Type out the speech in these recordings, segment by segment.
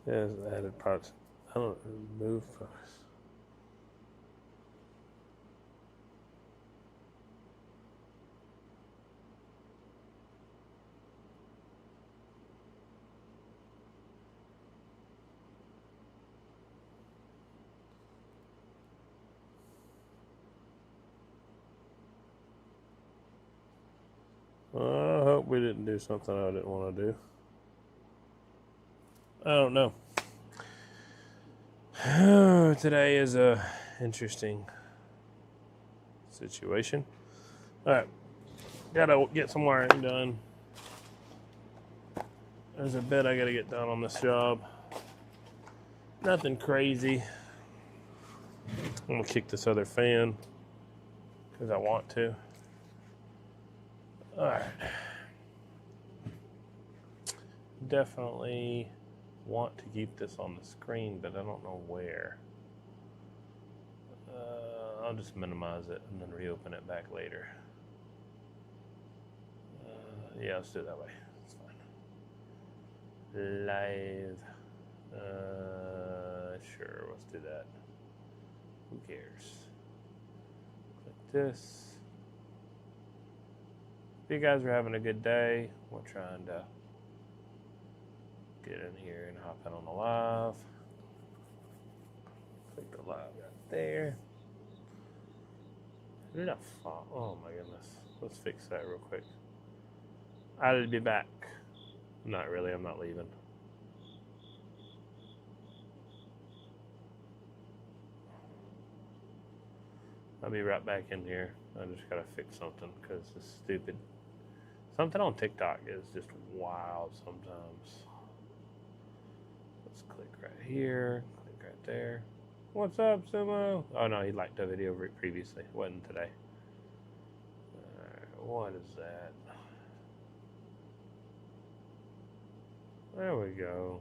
There's added parts. I don't move focus. I hope we didn't do something I didn't want to do. I don't know. Today is a interesting situation. All right, gotta get some wiring done. There's a bit I gotta get done on this job. Nothing crazy. I'm gonna kick this other fan because I want to. All right. Definitely want to keep this on the screen, but I don't know where. I'll just minimize it and then reopen it back later. Yeah, let's do it that way. It's fine. Live. Sure, let's do that. Who cares? Click this. If you guys are having a good day, we're trying to get in here and hop in on the live. Click the live right there. Oh my goodness. Let's fix that real quick. I'll be back. Not really, I'm not leaving. I'll be right back in here. I just gotta fix something because it's stupid. Something on TikTok is just wild sometimes. Let's click right here, click right there. What's up, Sumo? Oh no, he liked the video previously. Wasn't today. What is that? There we go.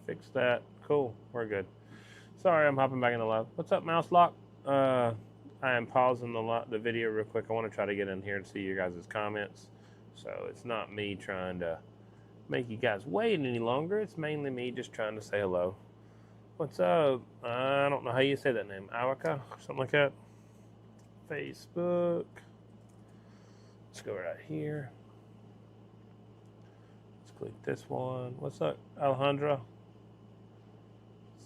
Fix that. Cool. We're good. Sorry, I'm hopping back in the live. What's up, Mouse Lock? I am pausing the video real quick. I want to try to get in here and see your guys' comments. So it's not me trying to make you guys wait any longer. It's mainly me just trying to say hello. What's up? I don't know how you say that name. Awaka? Something like that. Facebook. Let's go right here. Let's click this one. What's up, Alejandra?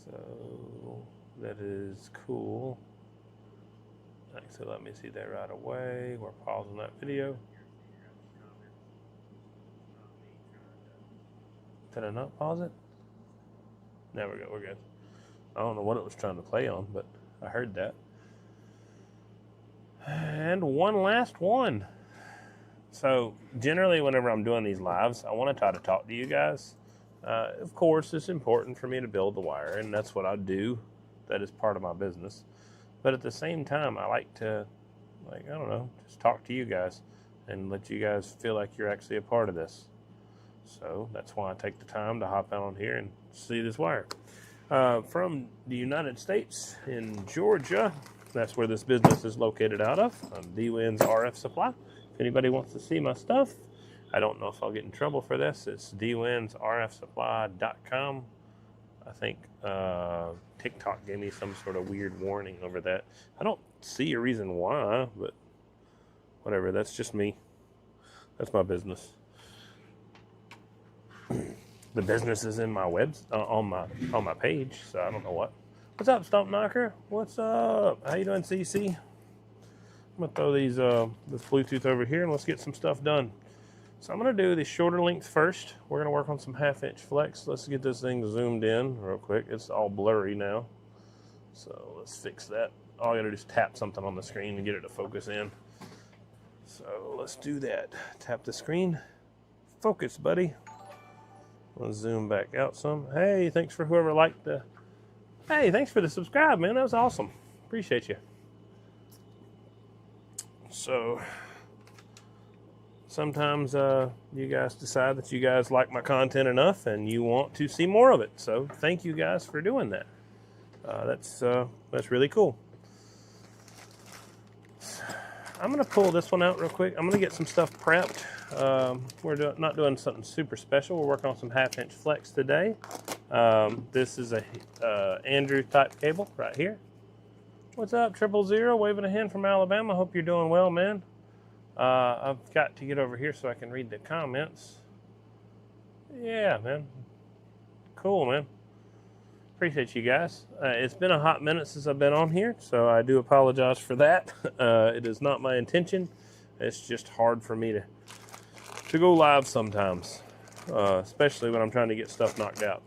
So that is cool. Thanks, so let me see that right away. We're pausing that video. Did I not pause it? There we go, we're good. I don't know what it was trying to play on, but I heard that. And one last one. So generally whenever I'm doing these lives, I want to try to talk to you guys. Of course, it's important for me to build the wire, and that's what I do. That is part of my business. But at the same time, I like to, I don't know, just talk to you guys and let you guys feel like you're actually a part of this. So that's why I take the time to hop out on here and see this wire. From the United States in Georgia, that's where this business is located out of. D-Win's RF Supply. If anybody wants to see my stuff, I don't know if I'll get in trouble for this. It's dwinsrfsupply.com. I think TikTok gave me some sort of weird warning over that. I don't see a reason why, but whatever. That's just me. That's my business. The business is in my on my page, so I don't know what. What's up, Stump Knocker? What's up? How you doing, CC? I'm gonna throw these this Bluetooth over here and let's get some stuff done. So I'm gonna do the shorter length first. We're gonna work on some 1/2" flex. Let's get this thing zoomed in real quick. It's all blurry now, so let's fix that. All I gotta do is tap something on the screen and get it to focus in. So let's do that. Tap the screen. Focus, buddy. Let's zoom back out some. Hey, thanks for whoever liked the... Hey, thanks for the subscribe, man. That was awesome. Appreciate you. So, sometimes you guys decide that you guys like my content enough and you want to see more of it. So thank you guys for doing that. That's really cool. I'm going to pull this one out real quick. I'm going to get some stuff prepped. We're not doing something super special. We're working on some 1/2-inch flex today. This is a Andrew type cable right here. What's up, 000? Waving a hand from Alabama. Hope you're doing well, man. I've got to get over here so I can read the comments. Yeah, man. Cool, man. Appreciate you guys. It's been a hot minute since I've been on here, so I do apologize for that. It is not my intention. It's just hard for me to go live sometimes, especially when I'm trying to get stuff knocked out.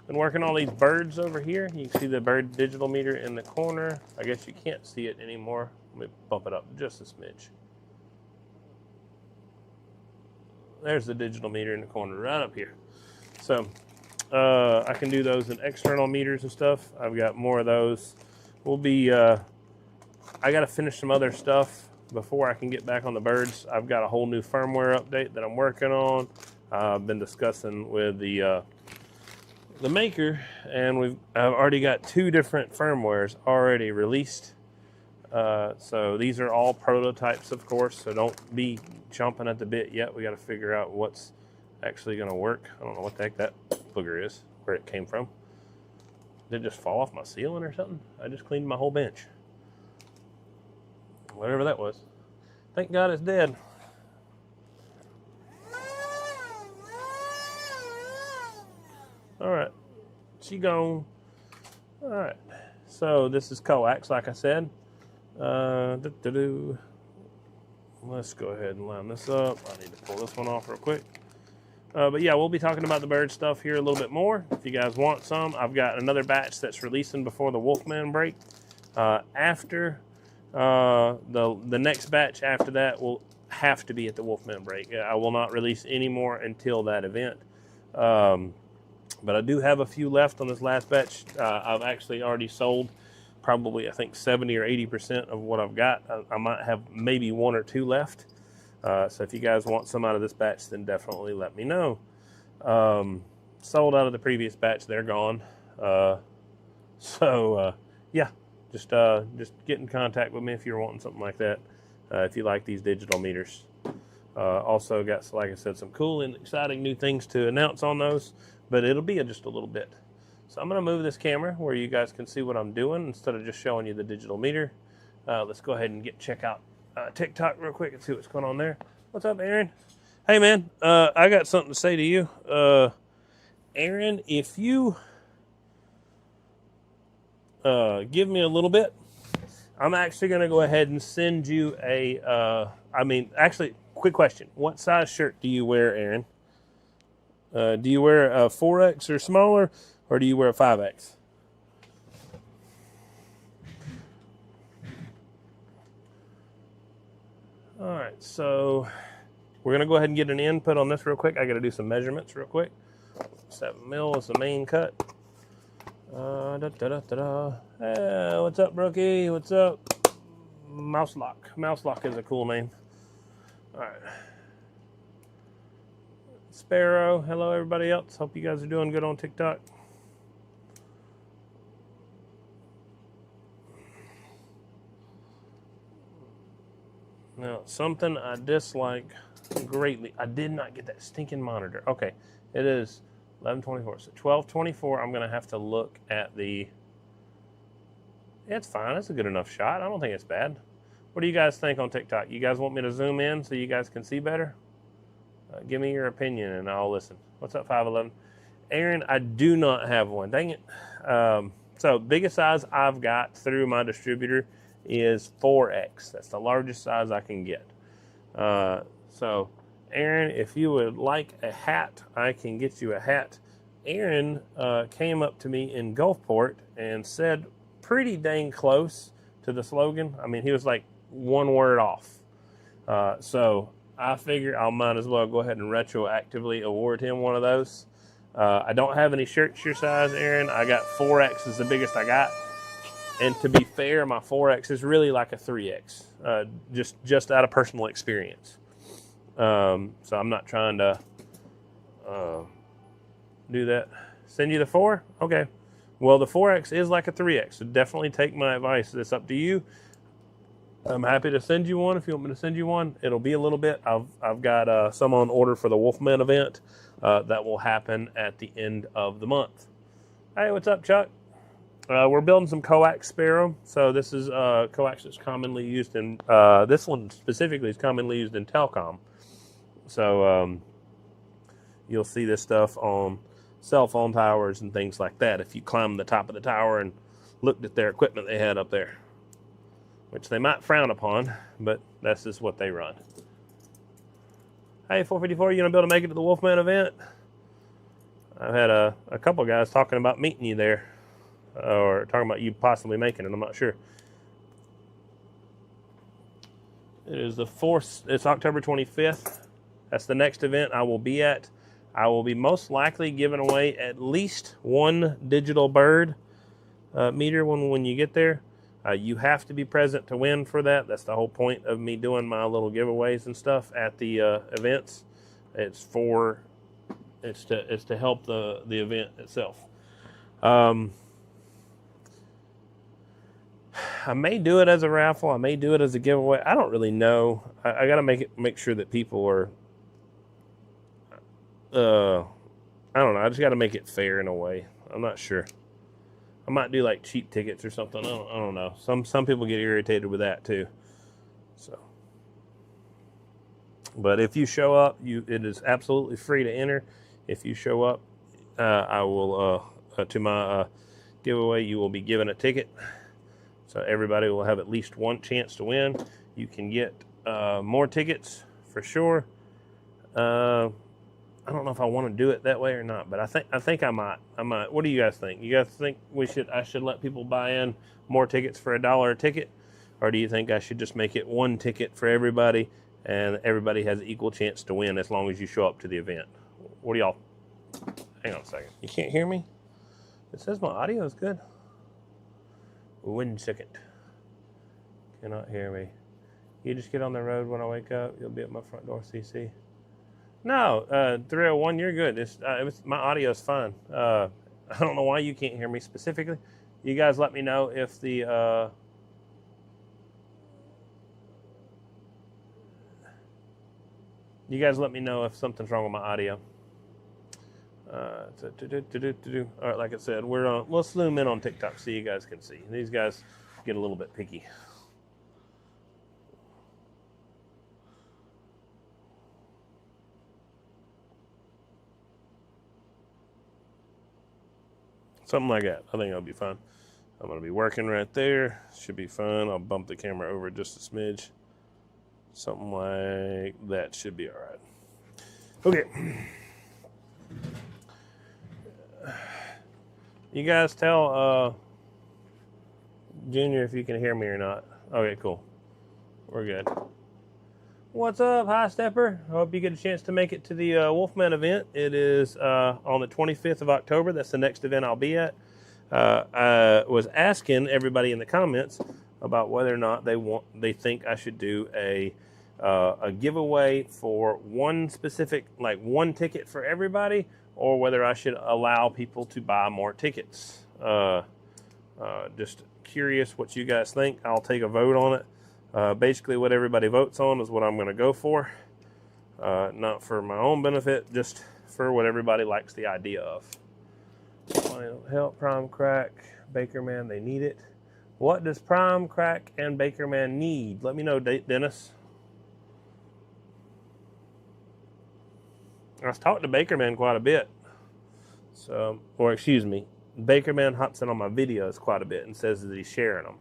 Been working on these birds over here. You can see the bird digital meter in the corner. I guess you can't see it anymore. Let me bump it up just a smidge. There's the digital meter in the corner right up here. So I can do those in external meters and stuff. I've got more of those. We'll be, I got to finish some other stuff before I can get back on the birds. I've got a whole new firmware update that I'm working on. I've been discussing with the maker, and I've already got 2 different firmwares already released. So these are all prototypes, of course, so don't be chomping at the bit yet. We got to figure out what's actually going to work. I don't know what the heck that booger is, where it came from. Did it just fall off my ceiling or something? I just cleaned my whole bench. Whatever that was. Thank God it's dead. All right, she gone. All right, so this is Coax, like I said. Let's go ahead and line this up. I need to pull this one off real quick. But yeah, we'll be talking about the bird stuff here a little bit more. If you guys want some, I've got another batch that's releasing before the Wolfman break. After the next batch after that will have to be at the Wolfman break. I will not release any more until that event. But I do have a few left on this last batch. I've actually already sold probably, I think, 70 or 80% of what I've got. I might have maybe 1 or 2 left. So if you guys want some out of this batch, then definitely let me know. Sold out of the previous batch, they're gone. Yeah, just get in contact with me if you're wanting something like that. If you like these digital meters. Also got, like I said, some cool and exciting new things to announce on those, but it'll be just a little bit. So I'm going to move this camera where you guys can see what I'm doing instead of just showing you the digital meter. Let's go ahead and check out TikTok real quick and see what's going on there. What's up, Aaron? Hey, man, I got something to say to you. Aaron, if you give me a little bit, I'm actually going to go ahead and send you actually, quick question. What size shirt do you wear, Aaron? Do you wear a 4X or smaller, or do you wear a 5X? All right, so we're going to go ahead and get an input on this real quick. I got to do some measurements real quick. 7 mil is the main cut. Hey, what's up, Brookie? What's up? Mouselock. Mouselock is a cool name. All right. Sparrow. Hello, everybody else. Hope you guys are doing good on TikTok. Now, something I dislike greatly. I did not get that stinking monitor. Okay, it is 11:24. So 12:24. I'm gonna have to look at the. It's fine. It's a good enough shot. I don't think it's bad. What do you guys think on TikTok? You guys want me to zoom in so you guys can see better? Give me your opinion and I'll listen. What's up, 511? Aaron, I do not have one. Dang it. So biggest size I've got through my distributor is 4X. That's the largest size I can get. So Aaron, if you would like a hat, I can get you a hat. Aaron came up to me in Gulfport and said pretty dang close to the slogan. I mean, he was like 1 word off. So I figure I might as well go ahead and retroactively award him one of those. I don't have any shirts your size, Aaron. I got 4X is the biggest I got. And to be fair, my 4X is really like a 3X, just out of personal experience. So I'm not trying to do that. Send you the 4? Okay. Well, the 4X is like a 3X, so definitely take my advice. It's up to you. I'm happy to send you one if you want me to send you one. It'll be a little bit. I've got some on order for the Wolfman event that will happen at the end of the month. Hey, what's up, Chuck? We're building some Coax Sparrow. So this is Coax that's commonly used in, this one specifically is commonly used in telecom. So you'll see this stuff on cell phone towers and things like that if you climb the top of the tower and looked at their equipment they had up there, which they might frown upon, but that's just what they run. Hey, 454, you gonna be able to make it to the Wolfman event? I've had a couple guys talking about meeting you there, or talking about you possibly making it. I'm not sure. It is the 4th. It's October 25th. That's the next event I will be at. I will be most likely giving away at least one digital bird meter when you get there. You have to be present to win for that. That's the whole point of me doing my little giveaways and stuff at the events. It's to help the event itself. I may do it as a raffle. I may do it as a giveaway. I don't really know. I got to make sure that people are. I don't know. I just got to make it fair in a way. I'm not sure. I might do like cheap tickets or something. I don't know. Some people get irritated with that too. So, but if you show up, it is absolutely free to enter. If you show up, I will to my giveaway. You will be given a ticket, so everybody will have at least one chance to win. You can get more tickets for sure. I don't know if I want to do it that way or not, but I think I might. What do you guys think? You guys think I should let people buy in more tickets for $1 a ticket, or do you think I should just make it one ticket for everybody and everybody has an equal chance to win as long as you show up to the event? What do y'all? Hang on a second. You can't hear me? It says my audio is good. 1 second. Cannot hear me. You just get on the road when I wake up. You'll be at my front door, CC. No, 301, you're good. My audio is fine. I don't know why you can't hear me specifically. You guys let me know if the you guys let me know if something's wrong with my audio. All right, like I said, we'll zoom in on TikTok so you guys can see. These guys get a little bit picky. Something like that. I think it'll be fun. I'm going to be working right there. Should be fun. I'll bump the camera over just a smidge. Something like that should be all right. Okay. You guys tell Junior if you can hear me or not. Okay, cool. We're good. What's up, High Stepper? I hope you get a chance to make it to the Wolfman event. It is on the 25th of October. That's the next event I'll be at. I was asking everybody in the comments about whether or not they think I should do a giveaway for one specific, like one ticket for everybody, or whether I should allow people to buy more tickets. Just curious what you guys think. I'll take a vote on it. Basically what everybody votes on is what I'm going to go for. Not for my own benefit, just for what everybody likes the idea of. Help Prime Crack, Baker Man, they need it. What does Prime Crack and Baker Man need? Let me know, Dennis. I've talked to Baker Man quite a bit. So, or excuse me, Baker Man hops in on my videos quite a bit and says that he's sharing them.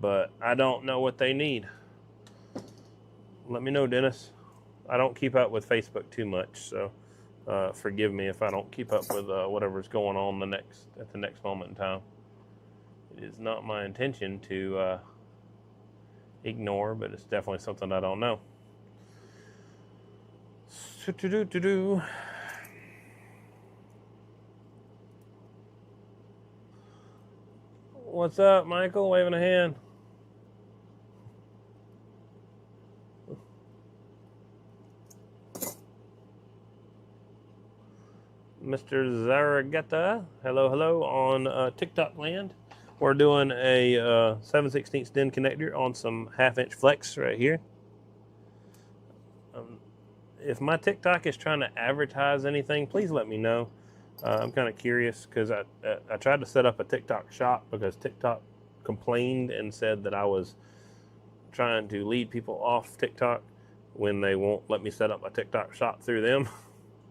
But I don't know what they need. Let me know, Dennis. I don't keep up with Facebook too much, so forgive me if I don't keep up with whatever's going on at the next moment in time. It is not my intention to ignore, but it's definitely something I don't know. What's up, Michael? Waving a hand. Mr. Zaragetta. Hello, hello on TikTok land. We're doing a 7/16 DIN connector on some 1/2-inch flex right here. If my TikTok is trying to advertise anything, please let me know. I'm kind of curious because I tried to set up a TikTok shop because TikTok complained and said that I was trying to lead people off TikTok when they won't let me set up a TikTok shop through them.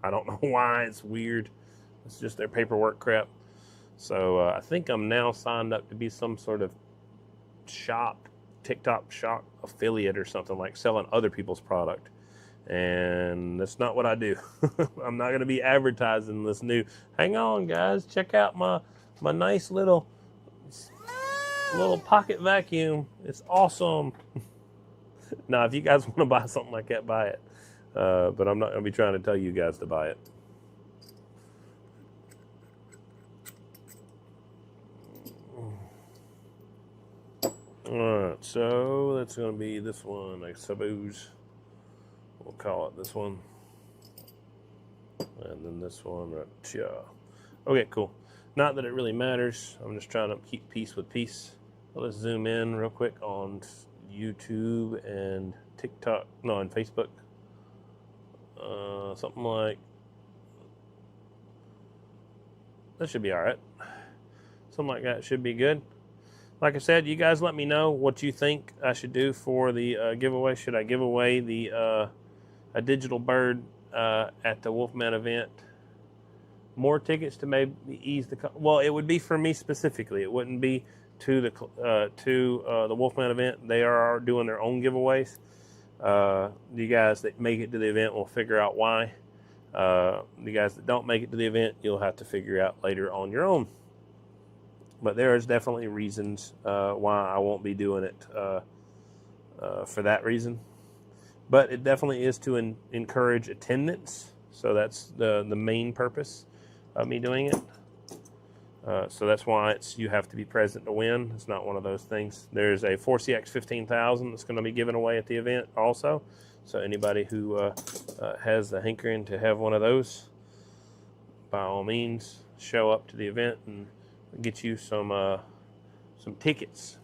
I don't know why. It's weird. It's just their paperwork crap. So I think I'm now signed up to be some sort of shop, TikTok shop affiliate or something, like selling other people's product. And that's not what I do. I'm not going to be advertising this new, hang on guys, check out my nice little pocket vacuum. It's awesome. Now, if you guys want to buy something like that, buy it. But I'm not going to be trying to tell you guys to buy it. Alright, so that's going to be this one, I suppose. We'll call it this one. And then this one right here. Okay, cool. Not that it really matters. I'm just trying to keep piece with piece. So let's zoom in real quick on YouTube and TikTok. No, on Facebook. Something like... That should be alright. Something like that should be good. Like I said, you guys let me know what you think I should do for the giveaway. Should I give away the a digital bird at the Wolfman event? More tickets to maybe ease the... Well, it would be for me specifically. It wouldn't be to the Wolfman event. They are doing their own giveaways. You guys that make it to the event will figure out why. The guys that don't make it to the event, you'll have to figure out later on your own. But there is definitely reasons why I won't be doing it for that reason. But it definitely is to encourage attendance. So that's the main purpose of me doing it. So that's why you have to be present to win. It's not one of those things. There's a 4CX 15,000 that's going to be given away at the event also. So anybody who has the hankering to have one of those, by all means, show up to the event and get you some tickets.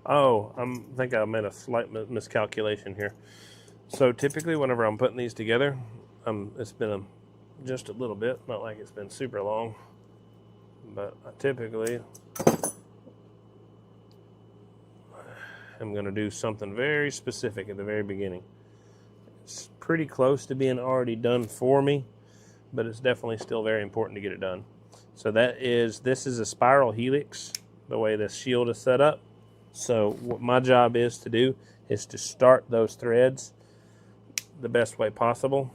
Oh, I think I made a slight miscalculation here. So typically whenever I'm putting these together, it's been just a little bit, not like it's been super long, but I typically am going to do something very specific at the very beginning. It's pretty close to being already done for me, but it's definitely still very important to get it done. So this is a spiral helix, the way this shield is set up. So what my job is to do is to start those threads the best way possible.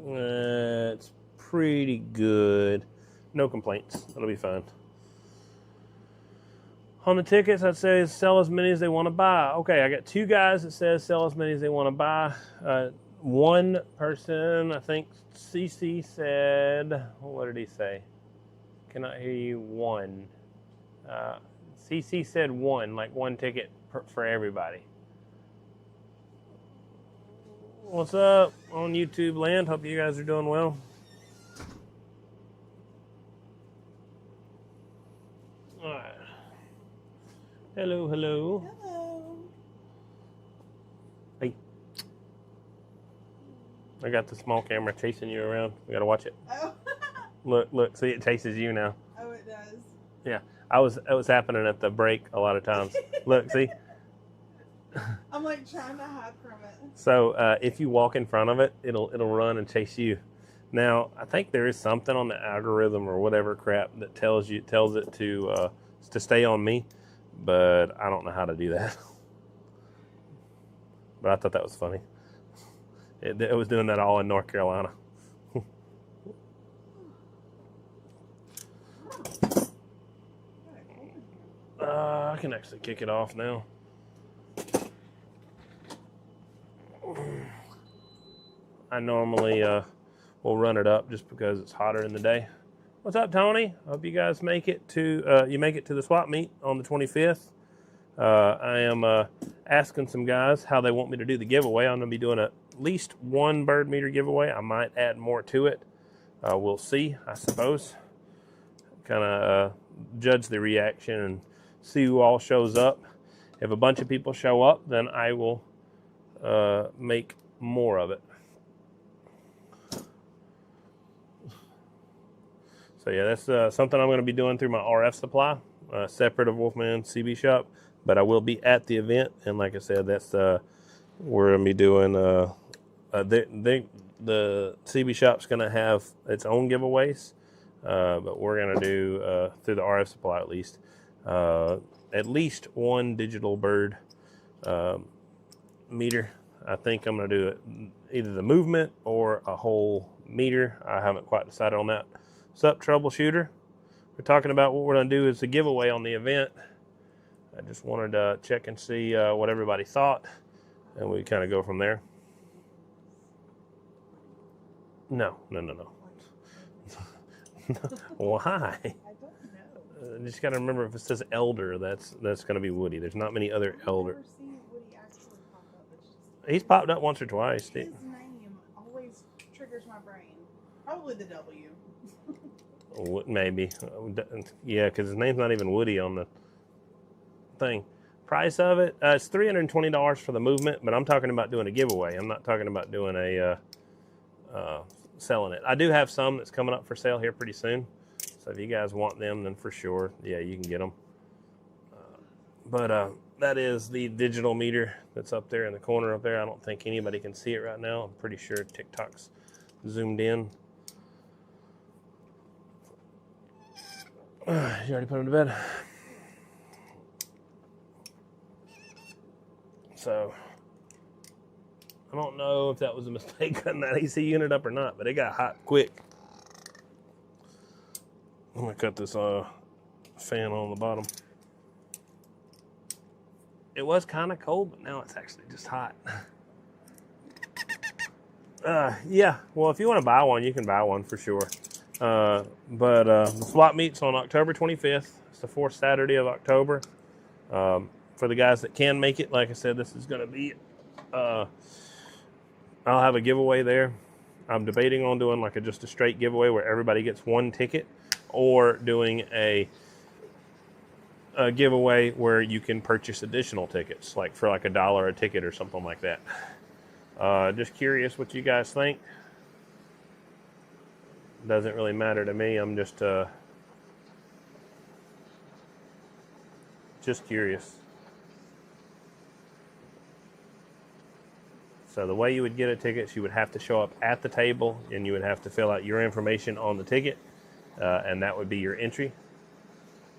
It's pretty good. No complaints. It'll be fine. On the tickets, I'd say sell as many as they want to buy. Okay, I got 2 guys that says sell as many as they want to buy. One person, I think CC said, what did he say? Cannot hear you. 1. CC said 1, like 1 ticket for everybody. What's up on YouTube land? Hope you guys are doing well. All right. Hello, hello. Hello. Hey. I got the small camera chasing you around. We gotta watch it. Oh. Look, see, it chases you now. Oh, it does. Yeah, it was happening at the break a lot of times. Look, see. I'm like trying to hide from it. So if you walk in front of it, it'll run and chase you. Now, I think there is something on the algorithm or whatever crap that tells it to stay on me, but I don't know how to do that. But I thought that was funny. It was doing that all in North Carolina. can actually kick it off now. I normally will run it up just because it's hotter in the day. What's up, Tony? Hope you guys make it to the swap meet on the 25th. I am asking some guys how they want me to do the giveaway. I'm going to be doing at least one bird meter giveaway. I might add more to it. We'll see, I suppose. Kind of judge the reaction and see who all shows up. If a bunch of people show up, then I will make more of it. So yeah, that's something I'm going to be doing through my RF supply, separate of Wolfman CB shop. But I will be at the event, and like I said, that's we're going to be doing. The CB shop's going to have its own giveaways, but we're going to do through the RF supply at least one digital bird meter. I think I'm going to do it either the movement or a whole meter. I haven't quite decided on that. What's up, troubleshooter? We're talking about what we're going to do as a giveaway on the event. I just wanted to check and see what everybody thought, and we kind of go from there. No. Why? I don't know. Just got to remember, if it says elder, that's going to be Woody. There's not many other elder. I've never seen Woody actually pop up. It's just, He's popped up once or twice. his name always triggers my brain. Probably the W. Maybe. Yeah, because his name's not even Woody on the thing. Price of it, it's $320 for the movement, but I'm talking about doing a giveaway. I'm not talking about doing a selling it. I do have some that's coming up for sale here pretty soon. So if you guys want them, then for sure, yeah, you can get them. But that is the digital meter that's up there in the corner up there. I don't think anybody can see it right now. I'm pretty sure TikTok's zoomed in. You already put him to bed? So, I don't know if that was a mistake cutting that AC unit up or not, but it got hot quick. I'm going to cut this fan on the bottom. It was kind of cold, but now it's actually just hot. Yeah, well, if you want to buy one, you can buy one for sure. But the swap meet's on October 25th. It's the fourth Saturday of October. For the guys that can make it, like I said, this is going to be, I'll have a giveaway there. I'm debating on doing like just a straight giveaway where everybody gets one ticket, or doing a giveaway where you can purchase additional tickets, like for like $1 a ticket or something like that. Just curious what you guys think. Doesn't really matter to me. I'm just curious. So the way you would get a ticket, you would have to show up at the table, and you would have to fill out your information on the ticket, and that would be your entry.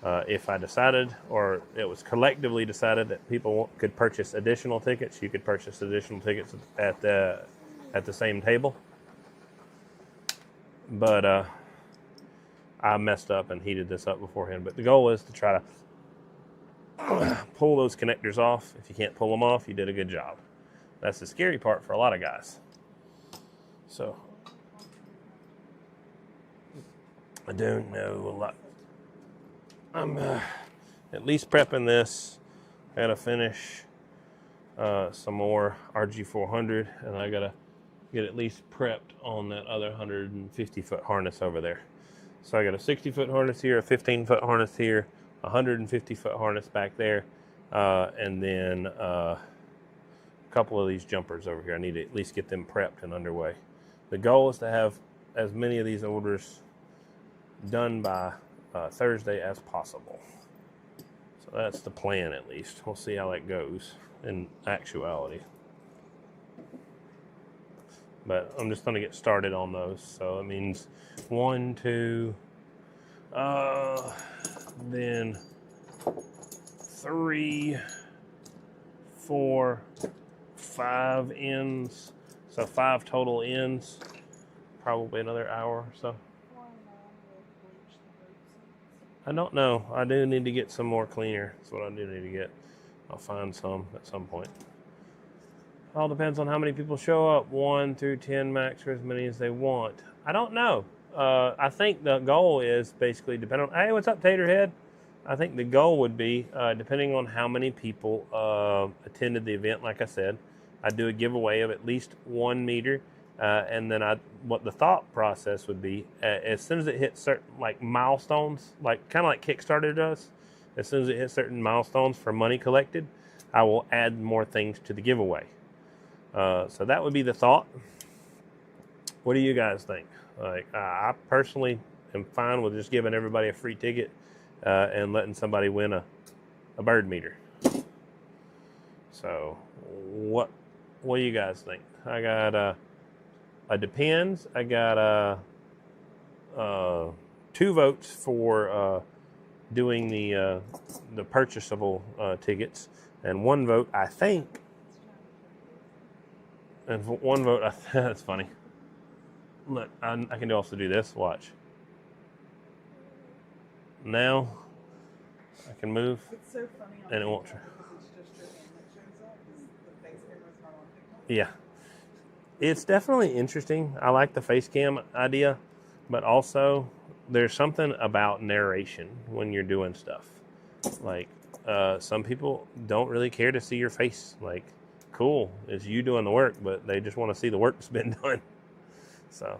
If I decided, or it was collectively decided, that people could purchase additional tickets, you could purchase additional tickets at the same table. But I messed up and heated this up beforehand. But the goal is to try to pull those connectors off. If you can't pull them off, you did a good job. That's the scary part for a lot of guys. So I don't know a lot. I'm at least prepping this. I gotta finish some more RG400, and I gotta get at least prepped on that other 150-foot harness over there. So I got a 60-foot harness here, a 15-foot harness here, a 150-foot harness back there, and then a couple of these jumpers over here. I need to at least get them prepped and underway. The goal is to have as many of these orders done by Thursday as possible. So that's the plan, at least. We'll see how that goes in actuality. But I'm just going to get started on those. So it means 1, 2, then 3, 4, 5 ends. So 5 total ends. Probably another hour or so. I don't know. I do need to get some more cleaner. That's what I do need to get. I'll find some at some point. All depends on how many people show up. 1 through 10 max, or as many as they want. I don't know. I think the goal is basically depending on. Hey, what's up, Taterhead? I think the goal would be depending on how many people attended the event. Like I said, I'd do a giveaway of at least 1 meter, and then what the thought process would be as soon as it hits certain like milestones, like kind of like Kickstarter does. As soon as it hits certain milestones for money collected, I will add more things to the giveaway. So that would be the thought. What do you guys think? Like, I personally am fine with just giving everybody a free ticket and letting somebody win a bird meter. So, what do you guys think? I got a depends. I got 2 votes for doing the purchasable tickets, and 1 vote I think. And for 1 vote, that's funny. Look, I can also do this. Watch. Now, I can move. It's so funny on And it won't. TikTok because it's just your hand that shows up. The face camera's not on TikTok. Yeah. It's definitely interesting. I like the face cam idea, but also there's something about narration when you're doing stuff. Like, some people don't really care to see your face. Like, cool, it's you doing the work, but they just want to see the work that's been done. So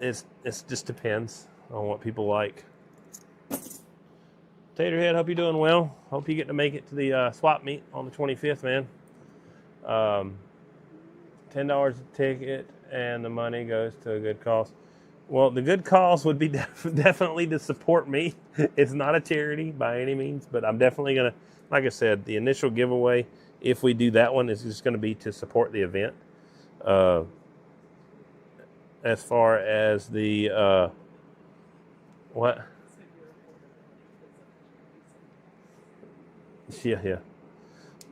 it's just depends on what people like. Taterhead, hope you're doing well. Hope you get to make it to the swap meet on the 25th, man. $10 a ticket, and the money goes to a good cause. Well, the good cause would be definitely to support me. It's not a charity by any means, but I'm definitely going to, like I said, the initial giveaway, if we do that one, is just going to be to support the event. As far as the, what? Yeah.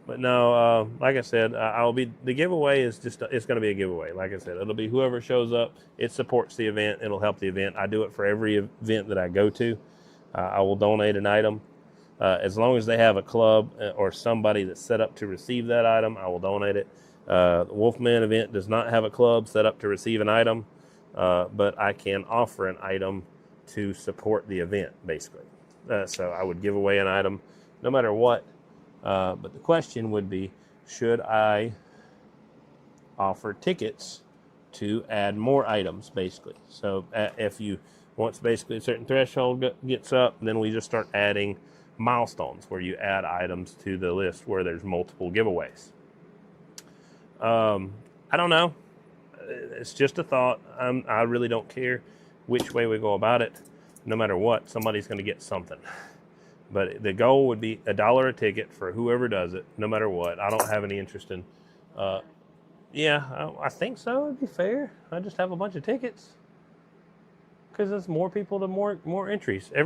But no, like I said, the giveaway is just, it's going to be a giveaway. Like I said, it'll be whoever shows up, it supports the event, it'll help the event. I do it for every event that I go to. I will donate an item. As long as they have a club or somebody that's set up to receive that item, I will donate it. The Wolfman event does not have a club set up to receive an item, but I can offer an item to support the event, basically. So I would give away an item no matter what. But the question would be, should I offer tickets to add more items, basically? So if once basically a certain threshold gets up, then we just start adding milestones where you add items to the list where there's multiple giveaways. I don't know. It's just a thought. I really don't care which way we go about it. No matter what, somebody's going to get something. But the goal would be $1 a ticket for whoever does it, no matter what. I don't have any interest in. Yeah, I think so. It'd be fair. I just have a bunch of tickets because it's more people, the more entries. Is this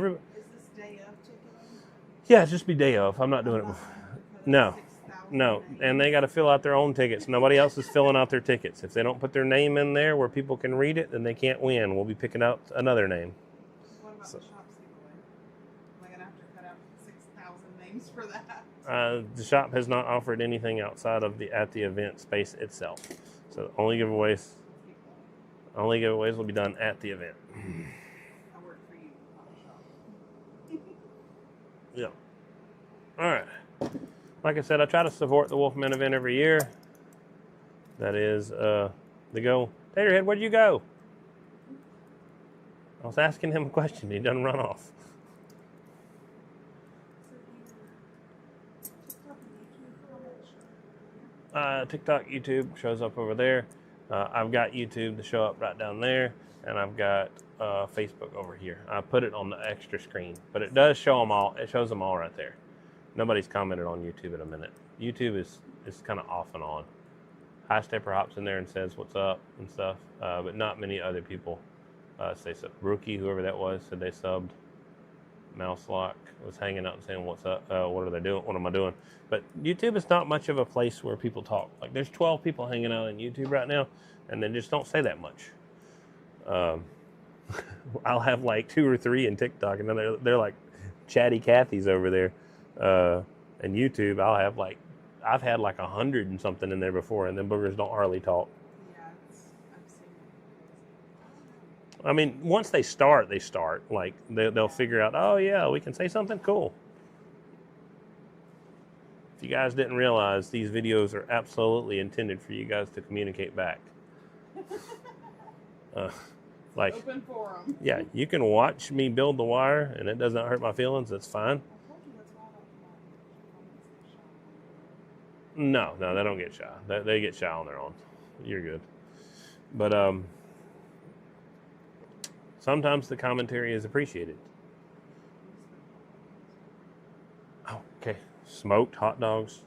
day of ticketing? Yeah, it's just be day of. I'm not doing it before. No, and they got to fill out their own tickets. Nobody else is filling out their tickets. If they don't put their name in there where people can read it, then they can't win. We'll be picking out another name. What about the shop's giveaway? Am I gonna have to cut out 6,000 names for that? The shop has not offered anything outside of at the event space itself. So only giveaways will be done at the event. I work for you, not the shop. Yeah. All right. Like I said, I try to support the Wolfman event every year. That is the goal. Taterhead, where'd you go? I was asking him a question. He doesn't run off. TikTok, YouTube shows up over there. I've got YouTube to show up right down there, and I've got Facebook over here. I put it on the extra screen, but it does show them all. It shows them all right there. Nobody's commented on YouTube in a minute. YouTube is kind of off and on. High Stepper hops in there and says what's up and stuff, but not many other people say so. Rookie, whoever that was, said they subbed. Mouselock was hanging out and saying what's up. What are they doing? What am I doing? But YouTube is not much of a place where people talk. Like there's 12 people hanging out on YouTube right now, and they just don't say that much. I'll have like 2 or 3 in TikTok, and then they're like chatty Cathy's over there. And YouTube, I've had like 100 and something in there before, and then boogers don't hardly talk. Yeah, I've seen it. I mean, once they start. Like they'll figure out, oh yeah, we can say something cool. If you guys didn't realize, these videos are absolutely intended for you guys to communicate back. Like, Open forum. yeah, you can watch me build the wire, and it doesn't hurt my feelings. That's fine. I told you that's why I don't No, they don't get shy. They get shy on their own. You're good. But sometimes the commentary is appreciated. Oh, okay. Smoked hot dogs.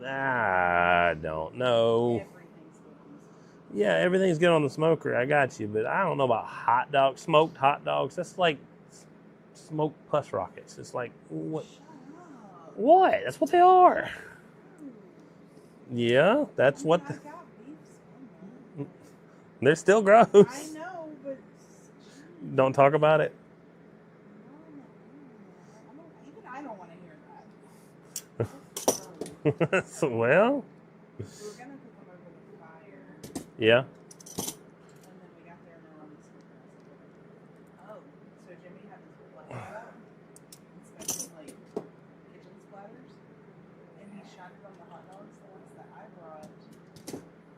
I don't know. Yeah, everything's good on the smoker. I got you, but I don't know about hot dogs. Smoked hot dogs. That's like smoked puss rockets. It's like what? What? That's what they are. Yeah, that's what. They're still gross. I know, but don't talk about it. Even I don't want to hear that. So, well. We were gonna cook them over the fire. Yeah. And then we got there and they're on the smoker. Oh, so Jimmy had this black out and spent some like kitchen splatters, and he shot it on the hot dogs. The ones that I brought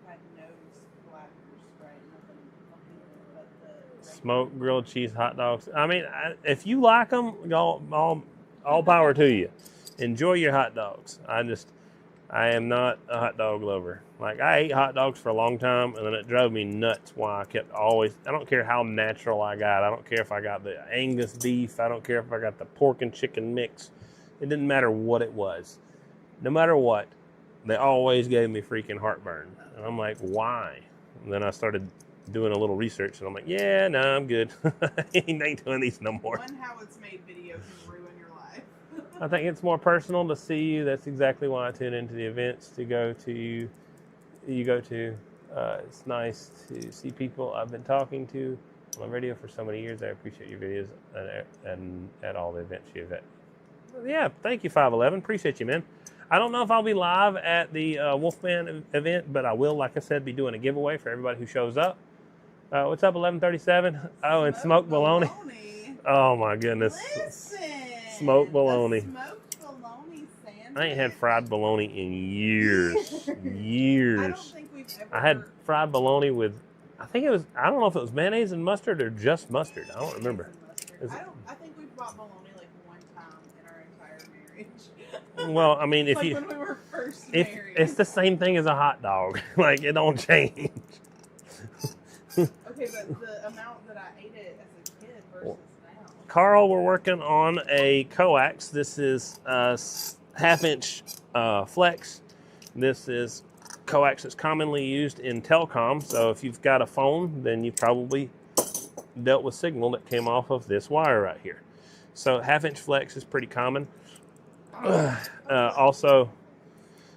had no splatters, right? Nothing but the Smoked grilled cheese hot dogs. I mean, if you like them, all power to you. Enjoy your hot dogs. I am not a hot dog lover. Like, I ate hot dogs for a long time, and then it drove me nuts why I kept I don't care how natural I got. I don't care if I got the Angus beef. I don't care if I got the pork and chicken mix. It didn't matter what it was. No matter what, they always gave me freaking heartburn. And I'm like, why? And then I started doing a little research, and I'm like, yeah, no, I'm good. I ain't doing these no more. One how it's made video can ruin your life. I think it's more personal to see you. That's exactly why I tune into the events to go to. You go to. It's nice to see people I've been talking to on the radio for so many years. I appreciate your videos and at all the events you've at. Yeah, thank you, 511. Appreciate you, man. I don't know if I'll be live at the Wolfman event, but I will, like I said, be doing a giveaway for everybody who shows up. What's up, 1137? Oh, and smoked bologna. Oh my goodness. Listen, smoked bologna. Smoked bologna sandwich. I ain't had fried bologna in years. Years. I don't think we've ever. I had fried bologna with, I don't know if it was mayonnaise and mustard or just mustard. I don't remember. I think we've bought bologna like one time in our entire marriage. Well, I mean, if like you, when we were first if married. it's the same thing as a hot dog, like it don't change. Okay, but the amount that I ate it as a kid versus now. Carl, we're working on a Coax. This is a half-inch flex. This is Coax that's commonly used in telecom. So if you've got a phone, then you've probably dealt with signal that came off of this wire right here. So half-inch flex is pretty common. Also,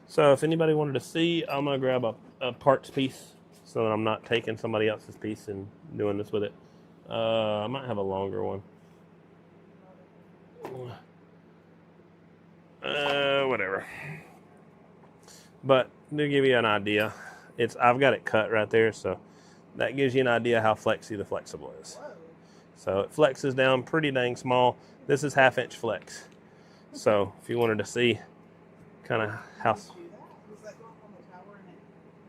so if anybody wanted to see, I'm going to grab a parts piece so that I'm not taking somebody else's piece and doing this with it. I might have a longer one. Whatever. But to give you an idea, I've got it cut right there, so that gives you an idea how flexy the flexible is. So it flexes down pretty dang small. This is half-inch flex. So if you wanted to see kind of how...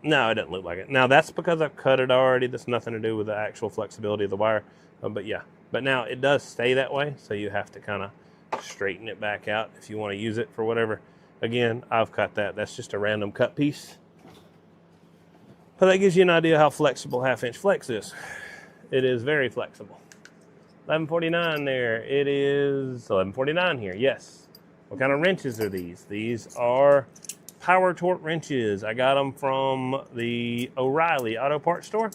No, it doesn't look like it. Now, that's because I've cut it already. That's nothing to do with the actual flexibility of the wire. But yeah, but now it does stay that way, so you have to kind of straighten it back out if you want to use it for whatever. Again, I've cut that. That's just a random cut piece. But that gives you an idea how flexible half-inch flex is. It is very flexible. 1149 there. It is 1149 here, yes. What kind of wrenches are these? These are power torque wrenches. I got them from the O'Reilly Auto Parts store.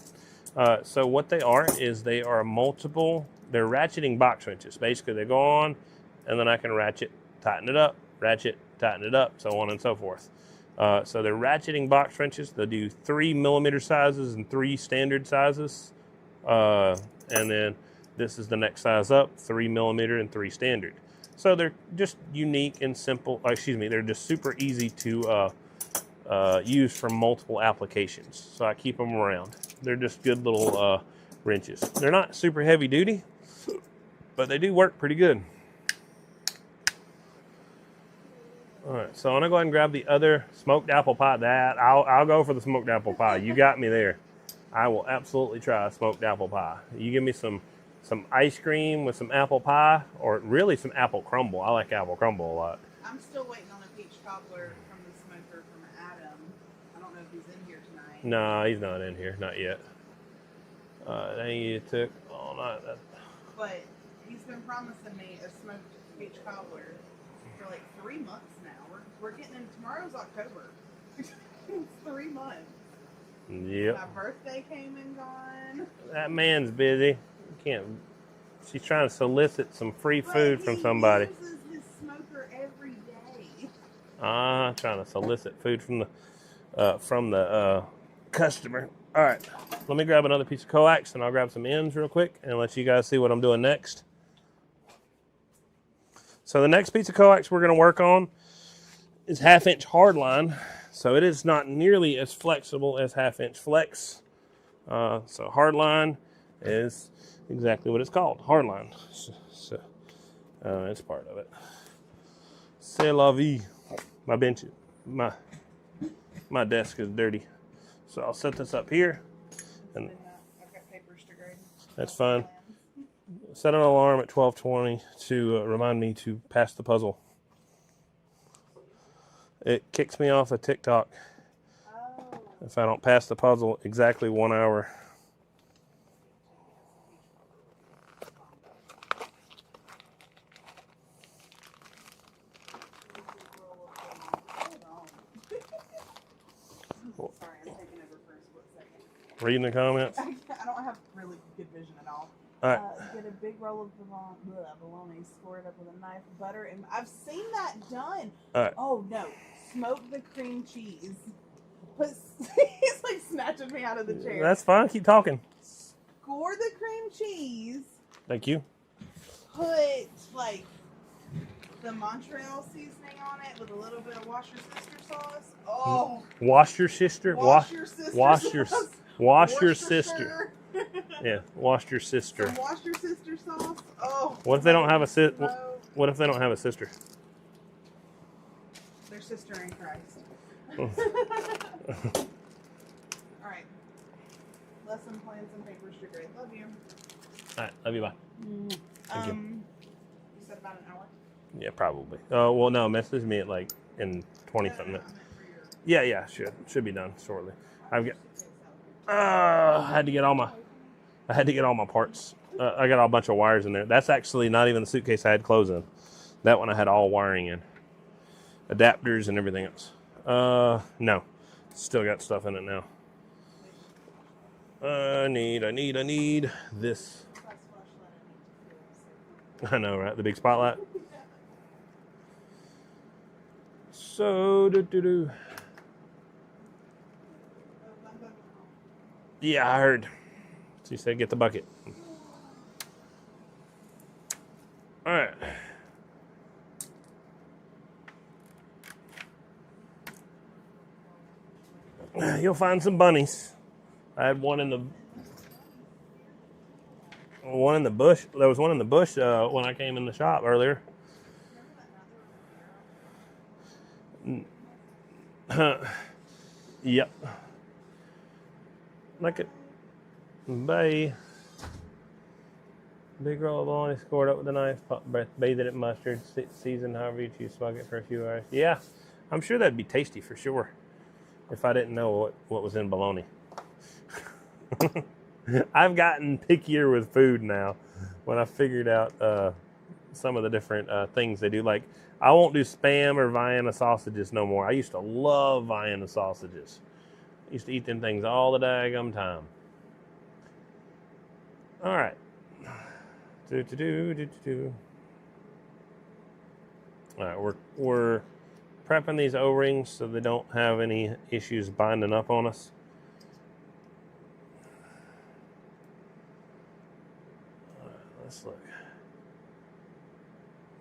So what they are is they are they're ratcheting box wrenches. Basically, they go on, and then I can ratchet, tighten it up, ratchet, tighten it up, so on and so forth. So they're ratcheting box wrenches. They'll do 3 millimeter sizes and 3 standard sizes. And then this is the next size up, 3mm and 3 standard. So they're just unique and simple. Excuse me, they're just super easy to use for multiple applications. So I keep them around. They're just good little wrenches. They're not super heavy duty, but they do work pretty good. All right, so I'm gonna go ahead and grab the other smoked apple pie. I'll go for the smoked apple pie. You got me there. I will absolutely try a smoked apple pie. You give me some ice cream with some apple pie, or really some apple crumble. I like apple crumble a lot. I'm still waiting on a peach cobbler from the smoker from Adam. I don't know if he's in here tonight. No, he's not in here, not yet. Dang, it took all night. But he's been promising me a smoked peach cobbler for like 3 months now. We're getting in, tomorrow's October. It's 3 months. Yep. My birthday came and gone. That man's busy. You can't. She's trying to solicit some free food from somebody. He uses his smoker every day. Trying to solicit food from the customer. All right, let me grab another piece of coax and I'll grab some ends real quick and let you guys see what I'm doing next. So the next piece of coax we're going to work on is 1/2" hardline. So it is not nearly as flexible as 1/2" flex. So hardline is exactly what it's called, hardline. So it's part of it. C'est la vie. My bench, my desk is dirty. So I'll set this up here, and I've got papers to grade. that's fine. Set an alarm at 12:20 to remind me to pass the puzzle. It kicks me off of TikTok if I don't pass the puzzle exactly 1 hour. Sorry, I'm taking over for a split second. Reading the comments. I don't have really good vision at all. All right. Get a big roll of bologna, score it up with a knife, butter, and I've seen that done. All right. Oh no, smoke the cream cheese. He's like snatching me out of the chair. That's fine. Keep talking. Score the cream cheese. Thank you. Put like the Montreal seasoning on it with a little bit of wash your sister sauce. Oh. Wash your sister. Wash your sister. Wash your sister. Yeah, wash your sister. Some wash your sister sauce. Oh. What if they don't have a What if they don't have a sister? Their sister in Christ. Oh. All right. Lesson plans and papers to grade. Love you. All right, love you. Bye. Thank you. You said about an hour. Yeah, probably. Well, no, message me at like in 20 something minutes. Yeah, should be done shortly. I had to get all my parts. I got a bunch of wires in there. That's actually not even the suitcase I had clothes in. That one I had all wiring in, adapters and everything else. No, still got stuff in it now. I need this. I know, right? The big spotlight. So Yeah, I heard. She said get the bucket. All right. You'll find some bunnies. I had one in the bush. There was one in the bush when I came in the shop earlier. Yep. Look at Bay. Big roll of bologna, scored up with a knife, bathe it in mustard, season however you choose, smoke it for a few hours. Yeah, I'm sure that'd be tasty for sure if I didn't know what was in bologna. I've gotten pickier with food now when I figured out some of the different things they do. Like, I won't do Spam or Vienna sausages no more. I used to love Vienna sausages. I used to eat them things all the daggum time. All right. All right, we're prepping these O-rings so they don't have any issues binding up on us. Let's look.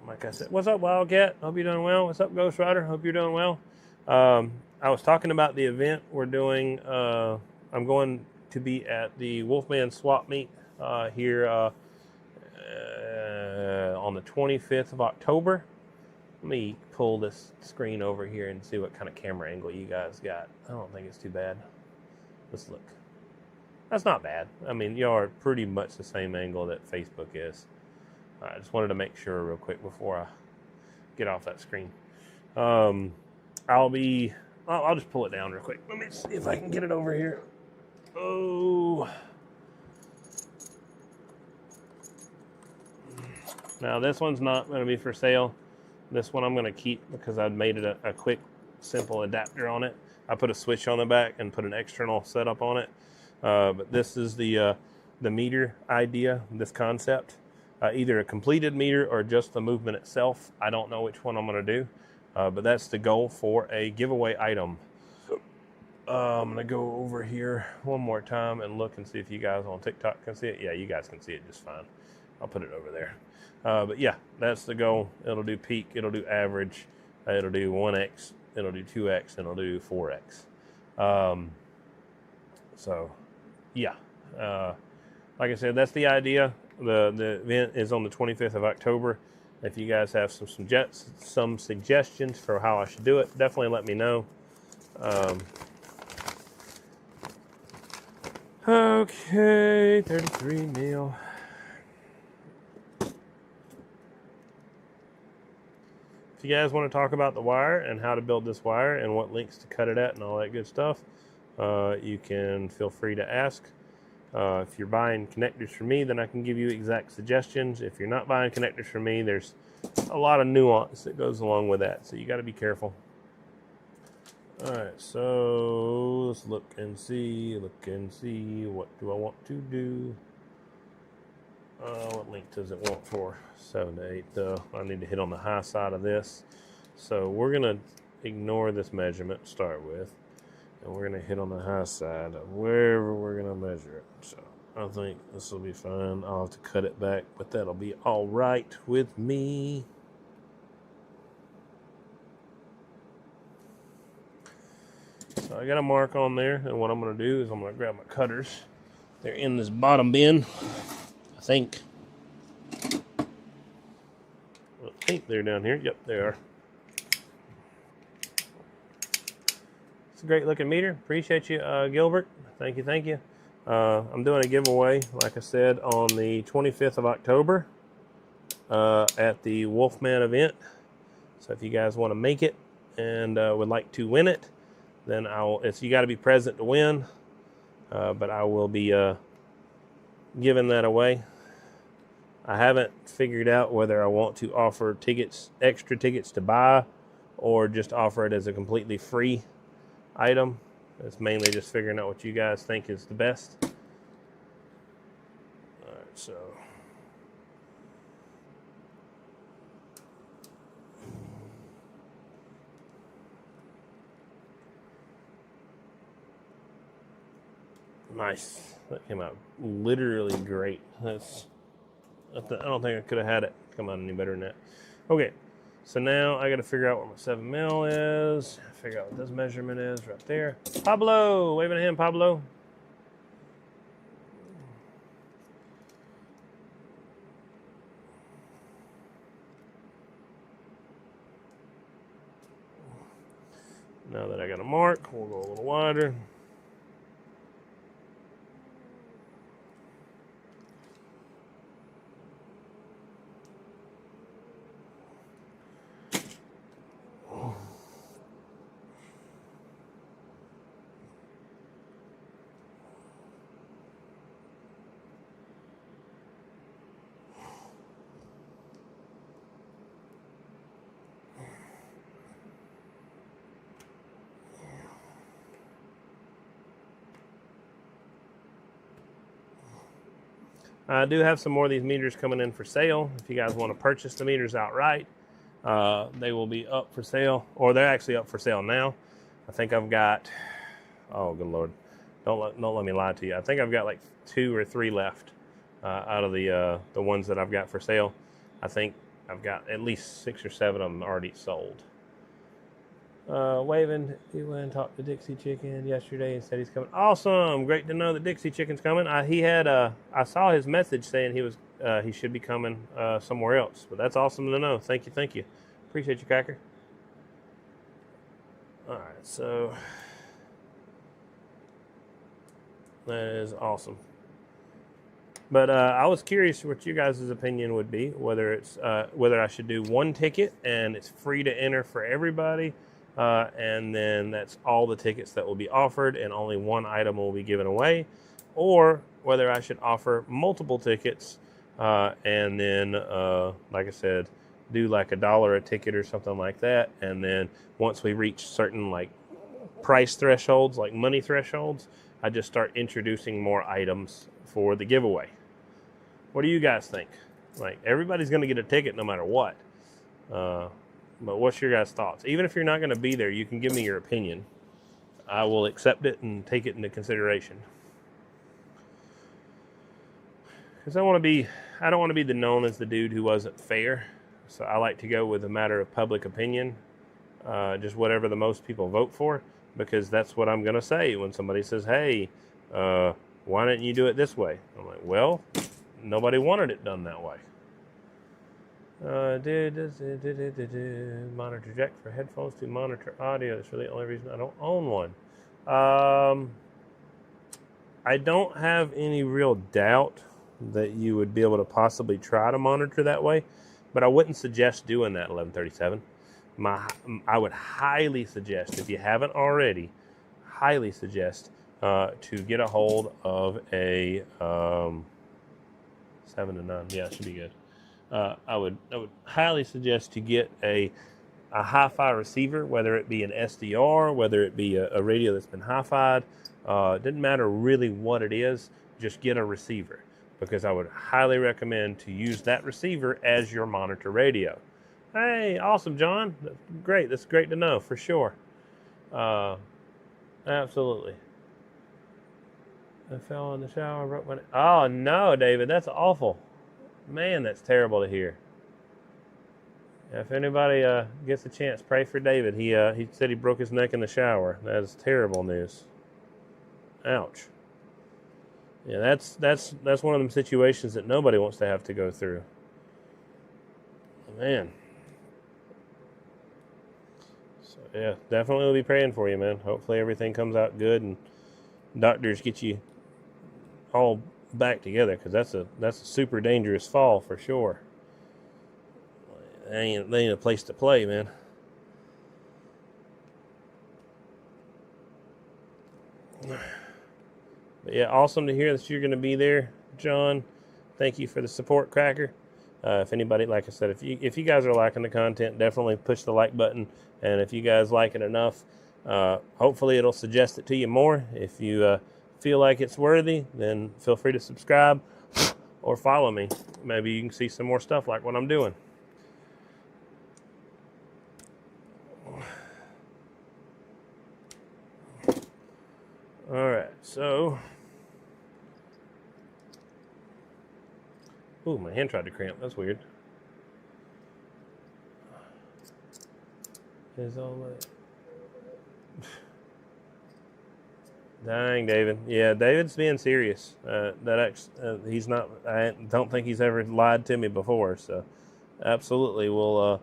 Like I said, what's up, Wildcat? Hope you're doing well. What's up, Ghost Rider? Hope you're doing well. I was talking about the event we're doing. I'm going to be at the Wolfman swap meet here on the 25th of October. Let me pull this screen over here and see what kind of camera angle you guys got. I don't think it's too bad. Let's look. That's not bad. I mean, you are pretty much the same angle that Facebook is. I just wanted to make sure real quick before I get off that screen. I'll just pull it down real quick. Let me see if I can get it over here. Oh. Now this one's not going to be for sale. This one I'm going to keep because I've made it a quick, simple adapter on it. I put a switch on the back and put an external setup on it. But this is the meter idea, this concept. Either a completed meter or just the movement itself. I don't know which one I'm going to do. But that's the goal for a giveaway item. I'm going to go over here one more time and look and see if you guys on TikTok can see it. Yeah, you guys can see it just fine. I'll put it over there. But yeah, that's the goal. It'll do peak, it'll do average, it'll do 1x, it'll do 2x, and it'll do 4x. So yeah, like I said, that's the idea. The event is on the 25th of October. If you guys have some suggestions for how I should do it, definitely let me know. Okay, 33 mil. If you guys want to talk about the wire and how to build this wire and what links to cut it at and all that good stuff, you can feel free to ask. If you're buying connectors from me, then I can give you exact suggestions. If you're not buying connectors from me, there's a lot of nuance that goes along with that, so you got to be careful. All right, so let's look and see. What do I want to do? What link does it want for? 7 to 8, though. I need to hit on the high side of this. So we're going to ignore this measurement to start with. And we're going to hit on the high side of wherever we're going to measure it. So I think this will be fine. I'll have to cut it back, but that'll be all right with me. So I got a mark on there, and what I'm going to do is I'm going to grab my cutters. They're in this bottom bin, I think. I think they're down here. Yep, they are. It's a great looking meter. Appreciate you, Gilbert. Thank you. I'm doing a giveaway, like I said, on the 25th of October at the Wolfman event. So if you guys want to make it and would like to win it, then you got to be present to win. But I will be giving that away. I haven't figured out whether I want to offer extra tickets to buy, or just offer it as a completely free item. It's mainly just figuring out what you guys think is the best. All right, so nice. That came out literally great. I don't think I could have had it come out any better than that. Okay, so now I got to figure out what my 7 mil is. Figure out what this measurement is right there. Pablo, waving a hand, Pablo. Now that I got a mark, we'll go a little wider. I do have some more of these meters coming in for sale. If you guys want to purchase the meters outright, they will be up for sale, or they're actually up for sale now. I think I've got, oh good Lord, don't let me lie to you. I think I've got like 2 or 3 left. out of the ones that I've got for sale. I think I've got at least 6 or 7 of them already sold. Waving, he went and talked to Dixie Chicken yesterday and said he's coming. Awesome, great to know that Dixie Chicken's coming. I saw his message saying he should be coming somewhere else, but that's awesome to know. Thank you, appreciate you, Cracker. All right, so that is awesome. But I was curious what you guys' opinion would be, whether I should do one ticket and it's free to enter for everybody. And then that's all the tickets that will be offered and only one item will be given away, or whether I should offer multiple tickets and then, like I said, do like $1 a ticket or something like that. And then once we reach certain like price thresholds, like money thresholds, I just start introducing more items for the giveaway. What do you guys think? Like, everybody's going to get a ticket no matter what. But what's your guys' thoughts? Even if you're not going to be there, you can give me your opinion. I will accept it and take it into consideration. Because I don't want to be known as the dude who wasn't fair. So I like to go with a matter of public opinion, just whatever the most people vote for, because that's what I'm going to say when somebody says, "Hey, why didn't you do it this way?" I'm like, well, nobody wanted it done that way. Monitor jack for headphones to monitor audio. That's really the only reason I don't own one. I don't have any real doubt that you would be able to possibly try to monitor that way, but I wouldn't suggest doing that 1137. I would highly suggest, if you haven't already, highly suggest to get a hold of a 7 to 9. Yeah, it should be good. I would highly suggest to get a hi-fi receiver, whether it be an SDR, whether it be a radio that's been hi-fied. It doesn't matter really what it is, just get a receiver, because I would highly recommend to use that receiver as your monitor radio. Hey, awesome, John. That's great. That's great to know, for sure. Absolutely. I fell in the shower, broke my... Oh, no, David, that's awful. Man, that's terrible to hear. If anybody gets a chance, pray for David. He said he broke his neck in the shower. That is terrible news. Ouch. Yeah, that's one of them situations that nobody wants to have to go through. Man. So yeah, definitely will be praying for you, man. Hopefully everything comes out good and doctors get you all back together, because that's a super dangerous fall for sure. They ain't a place to play, man. But yeah, awesome to hear that you're going to be there, John. Thank you for the support, Cracker. If anybody, like I said, if you guys are liking the content, definitely push the like button. And if you guys like it enough, hopefully it'll suggest it to you more. If you feel like it's worthy, then feel free to subscribe or follow me. Maybe you can see some more stuff like what I'm doing. All right, so... Ooh, my hand tried to cramp. That's weird. Is all that... Dang, David. Yeah, David's being serious. He's not. I don't think he's ever lied to me before. So, absolutely, we'll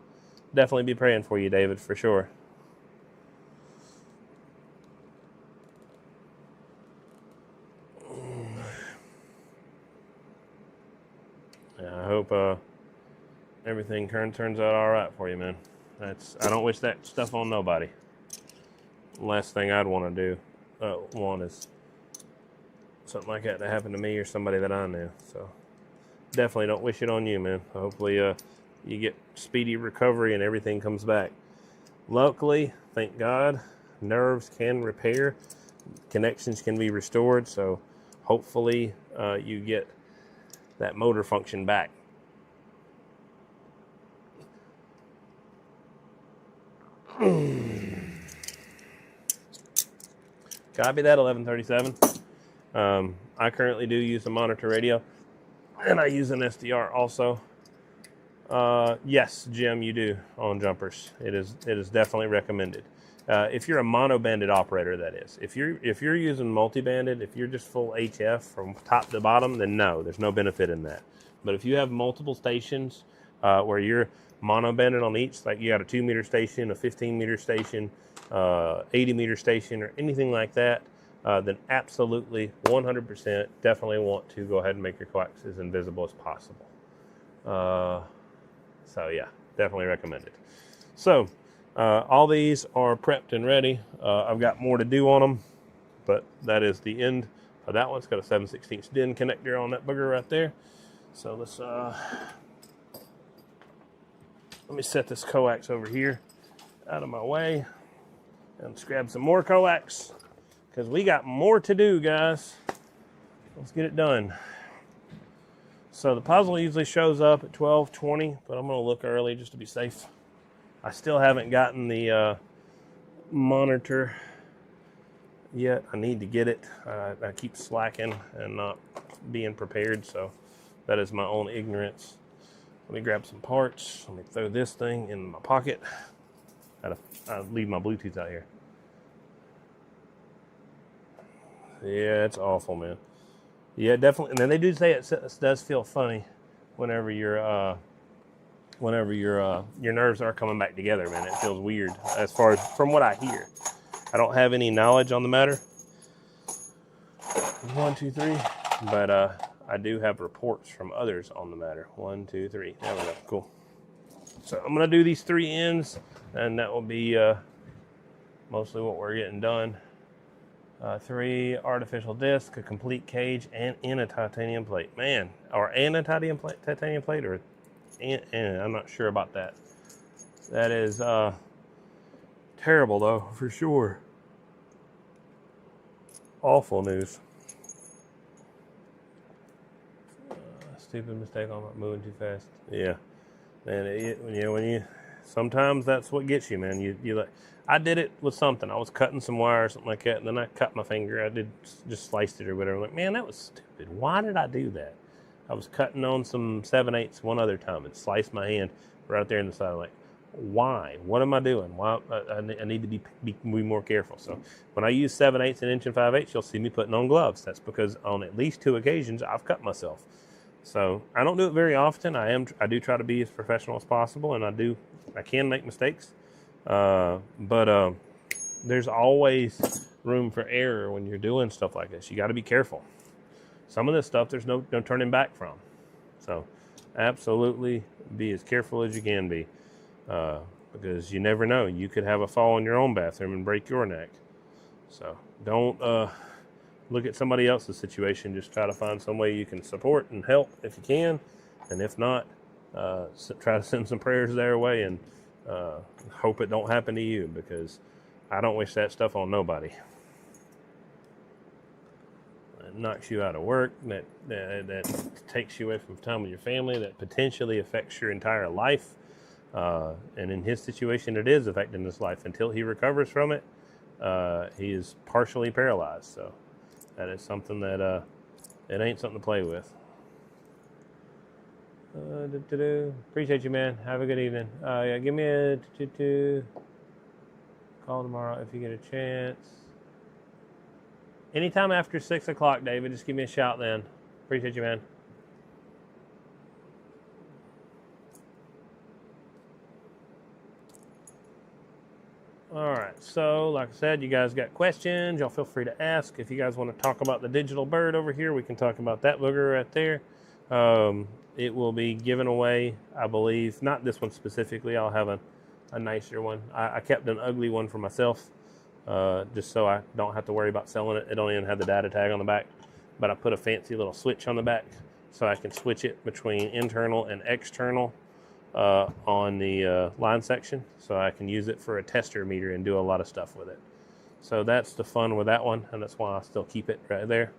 definitely be praying for you, David, for sure. Yeah, I hope everything turns out all right for you, man. I don't wish that stuff on nobody. Last thing I'd want to do. One is something like that to happen to me or somebody that I knew. So definitely don't wish it on you, man. Hopefully you get speedy recovery and everything comes back. Luckily, thank God, nerves can repair, connections can be restored. So hopefully you get that motor function back. Copy that, 1137. I currently do use a monitor radio. and I use an SDR also. Yes, Jim, you do on jumpers. It is definitely recommended. If you're a mono-banded operator, that is. If you're using multi-banded, if you're just full HF from top to bottom, then no, there's no benefit in that. But if you have multiple stations where you're mono-banded on each, like you got a 2-meter station, a 15-meter station, 80-meter station, or anything like that, then absolutely 100% definitely want to go ahead and make your coax as invisible as possible. So yeah, definitely recommend it. So all these are prepped and ready. I've got more to do on them, but that is the end of that one. It's got a 7/16 DIN connector on that booger right there. So let's let me set this coax over here out of my way, and let's grab some more coax because we got more to do, guys. Let's get it done. So the puzzle usually shows up at 12:20, but I'm going to look early just to be safe. I still haven't gotten the monitor yet. I need to get it. I keep slacking and not being prepared, so that is my own ignorance. Let me grab some parts. Let me throw this thing in my pocket. I leave my Bluetooth out here. Yeah, it's awful, man. Yeah, definitely. And then they do say it does feel funny whenever your nerves are coming back together, man. It feels weird as far as from what I hear. I don't have any knowledge on the matter. 1, 2, 3. But I do have reports from others on the matter. 1, 2, 3. There we go. Cool. So I'm gonna do these 3 ends, and that will be mostly what we're getting done. 3 artificial disc, a complete cage, and in a titanium plate. Man, or in a titanium plate, or I'm not sure about that. That is terrible, though, for sure. Awful news. Stupid mistake on moving too fast. Yeah, man. When you sometimes that's what gets you, man. You like. I did it with something. I was cutting some wire or something like that, and then I cut my finger. I just sliced it or whatever. I'm like, man, that was stupid. Why did I do that? I was cutting on some 7/8 one other time and sliced my hand right there in the side. I'm like, why? What am I doing? Why? I need to be more careful. So when I use 7/8 and 1 5/8, you'll see me putting on gloves. That's because on at least 2 occasions I've cut myself. So I don't do it very often. I do try to be as professional as possible, and I can make mistakes. But there's always room for error when you're doing stuff like this. You got to be careful. Some of this stuff there's no turning back from. So absolutely be as careful as you can be, because you never know. You could have a fall in your own bathroom and break your neck. So don't look at somebody else's situation. Just try to find some way you can support and help if you can, and if not, try to send some prayers their way and hope it don't happen to you, because I don't wish that stuff on nobody. It knocks you out of work, that takes you away from time with your family, that potentially affects your entire life. And in his situation, it is affecting his life. Until he recovers from it, he is partially paralyzed. So that is something that it ain't something to play with. Appreciate you, man. Have a good evening. Yeah, give me a call tomorrow if you get a chance. Anytime after 6 o'clock, David. Just give me a shout then. Appreciate you, man. All right. So, like I said, you guys got questions. Y'all feel free to ask. If you guys want to talk about the digital bird over here, we can talk about that booger right there. It will be given away, I believe. Not this one specifically. I'll have a nicer one. I kept an ugly one for myself, just so I don't have to worry about selling it. It don't even have the data tag on the back, but I put a fancy little switch on the back so I can switch it between internal and external on the line section, so I can use it for a tester meter and do a lot of stuff with it. So that's the fun with that one, and that's why I still keep it right there.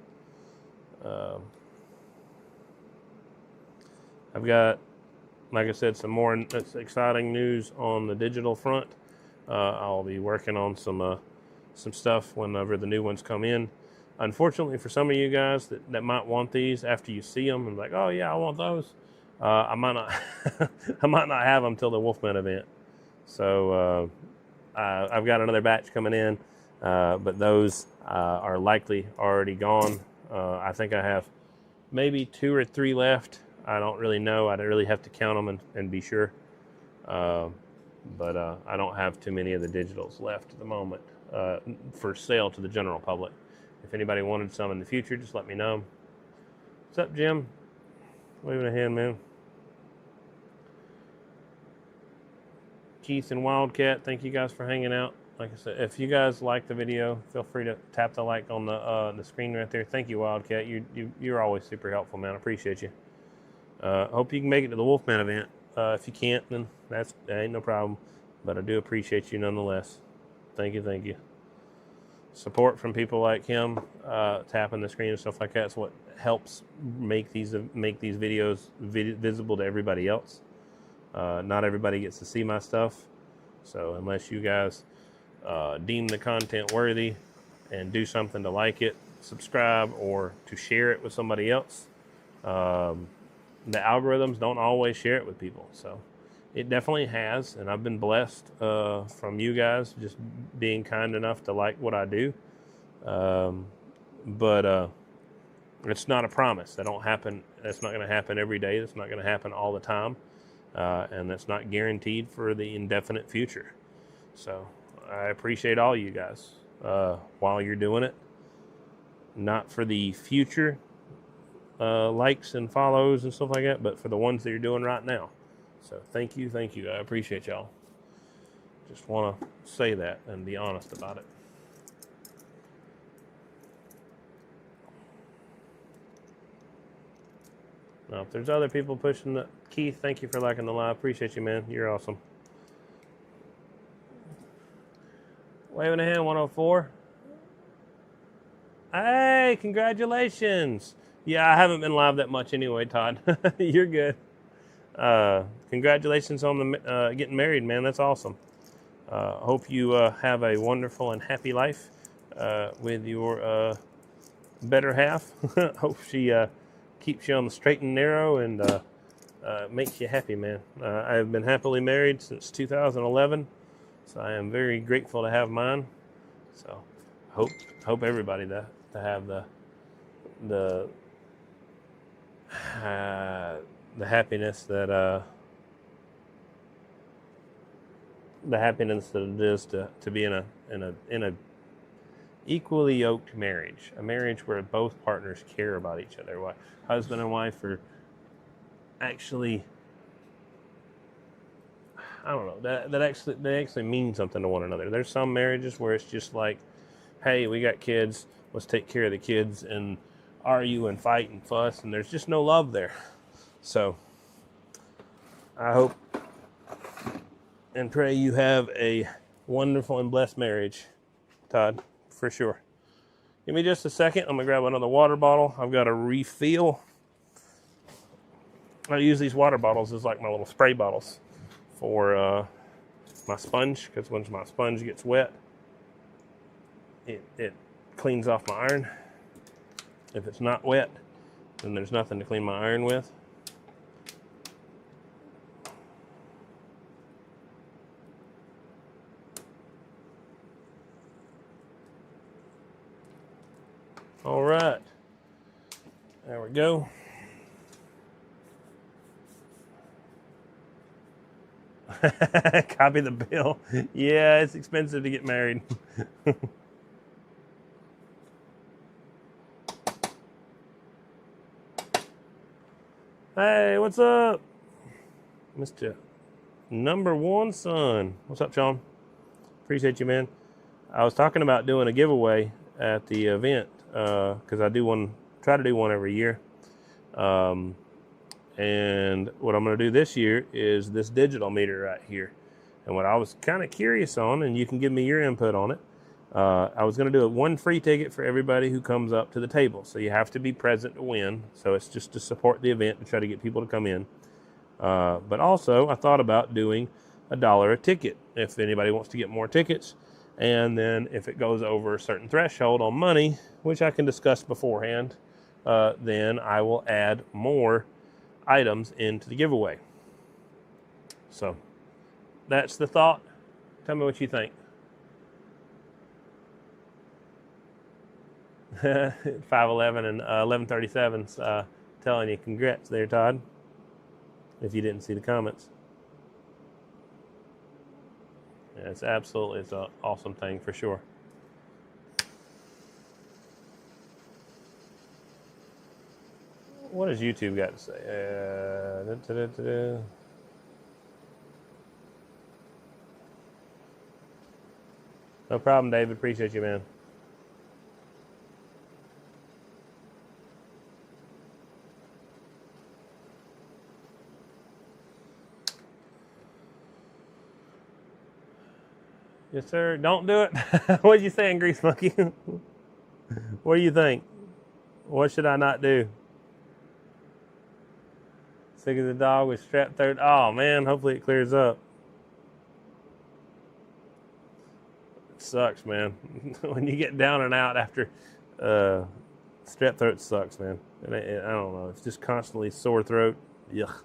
I've got, like I said, some more exciting news on the digital front. I'll be working on some stuff whenever the new ones come in. unfortunately for some of you guys that might want these after you see them and like, oh yeah, I want those. I might not, I might not have them till the Wolfman event. So I've got another batch coming in, but those are likely already gone. I think I have maybe 2 or 3 left. I don't really know. I'd really have to count them and be sure. But I don't have too many of the digitals left at the moment for sale to the general public. If anybody wanted some in the future, just let me know. What's up, Jim? Waving a hand, man. Keith and Wildcat, thank you guys for hanging out. Like I said, if you guys like the video, feel free to tap the like on the screen right there. Thank you, Wildcat. You're always super helpful, man. I appreciate you. Hope you can make it to the Wolfman event. If you can't, then that ain't no problem. But I do appreciate you nonetheless. Thank you, thank you. Support from people like him, tapping the screen and stuff like that is what helps make these videos visible to everybody else. Not everybody gets to see my stuff, so unless you guys deem the content worthy and do something to like it, subscribe, or to share it with somebody else, the algorithms don't always share it with people. So it definitely has, and I've been blessed from you guys just being kind enough to like what I do. But it's not a promise. That don't happen. That's not going to happen every day. That's not going to happen all the time. And that's not guaranteed for the indefinite future. So I appreciate all you guys while you're doing it. Not for the future likes and follows and stuff like that, but for the ones that you're doing right now. So thank you. I appreciate y'all. Just want to say that and be honest about it. Now, if there's other people pushing the... Keith, thank you for liking the live. Appreciate you, man. You're awesome. Waving a hand, 104. Hey, congratulations. Yeah, I haven't been live that much anyway, Todd. You're good. Congratulations on the getting married, man. That's awesome. Hope you have a wonderful and happy life with your better half. Hope she keeps you on the straight and narrow and makes you happy, man. I have been happily married since 2011, so I am very grateful to have mine. So hope everybody to have the happiness that it is to be in a equally yoked marriage, a marriage where both partners care about each other. Husband and wife are actually, I don't know, they actually mean something to one another. There's some marriages where it's just like, hey, we got kids, let's take care of the kids and argue and fight and fuss, and there's just no love there. So I hope and pray you have a wonderful and blessed marriage, Todd, for sure. Give me just a second. I'm going to grab another water bottle. I've got a refill. I use these water bottles as like my little spray bottles for my sponge, because once my sponge gets wet, it cleans off my iron. If it's not wet, then there's nothing to clean my iron with. All right, there we go. Copy the bill. Yeah, it's expensive to get married. Hey, what's up? Mr. Number One Son. What's up, Sean? Appreciate you, man. I was talking about doing a giveaway at the event because I try to do one every year. And what I'm going to do this year is this digital meter right here. And what I was kind of curious on, and you can give me your input on it, I was going to do one free ticket for everybody who comes up to the table. So you have to be present to win. So it's just to support the event, to try to get people to come in. But also, I thought about doing $1 a ticket. If anybody wants to get more tickets, And then if it goes over a certain threshold on money, which I can discuss beforehand, then I will add more items into the giveaway. So that's the thought. Tell me what you think. 511 and 1137's telling you congrats there, Todd, if you didn't see the comments. Yeah, it's an awesome thing for sure. What does YouTube got to say? No problem, David. Appreciate you, man. Yes, sir. Don't do it. What are you saying, Grease Monkey? What do you think? What should I not do? Sick of the dog with strep throat. Oh, man. Hopefully it clears up. It sucks, man. When you get down and out after strep throat sucks, man. And I don't know. It's just constantly sore throat. Yuck.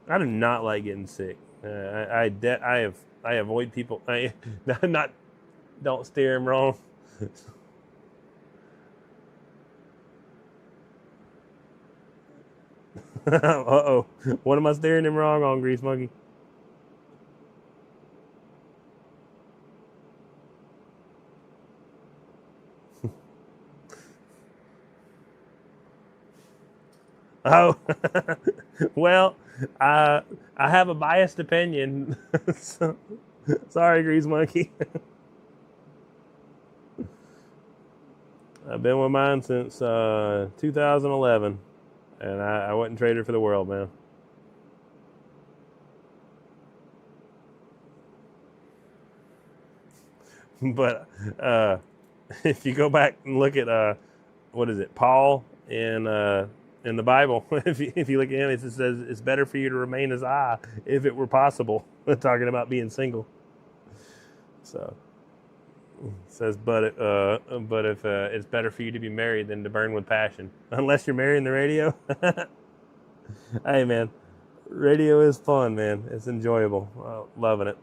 I do not like getting sick. I avoid people. Don't steer him wrong. Uh-oh. What am I steering him wrong on, Grease Monkey? Oh. Well, I have a biased opinion. Sorry, Grease Monkey. I've been with mine since 2011, and I wouldn't trade her for the world, man. But if you go back and look at what is it, Paul in the Bible, if you look at him, it says it's better for you to remain as I, if it were possible. Talking about being single. So it says, but if it's better for you to be married than to burn with passion, unless you're marrying the radio. Hey, man, radio is fun, man. It's enjoyable. Loving it.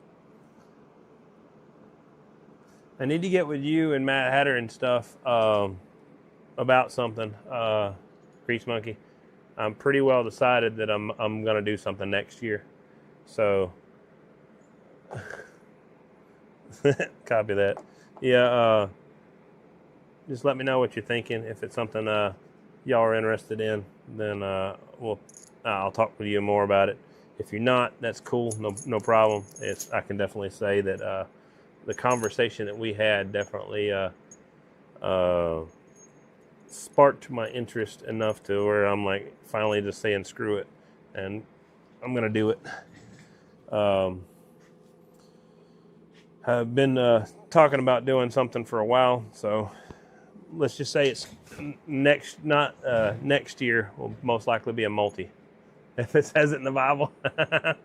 I need to get with you and Matt Hatter and stuff about something. Grease Monkey. I'm pretty well decided that I'm gonna do something next year. So copy that. Yeah. Just let me know what you're thinking. If it's something y'all are interested in, then I'll talk with you more about it. If you're not, that's cool. No problem. I can definitely say that the conversation that we had definitely sparked my interest enough to where I'm like finally just saying screw it, and I'm gonna do it. I've been talking about doing something for a while, so let's just say it's next year will most likely be a multi, if it says it in the Bible. I've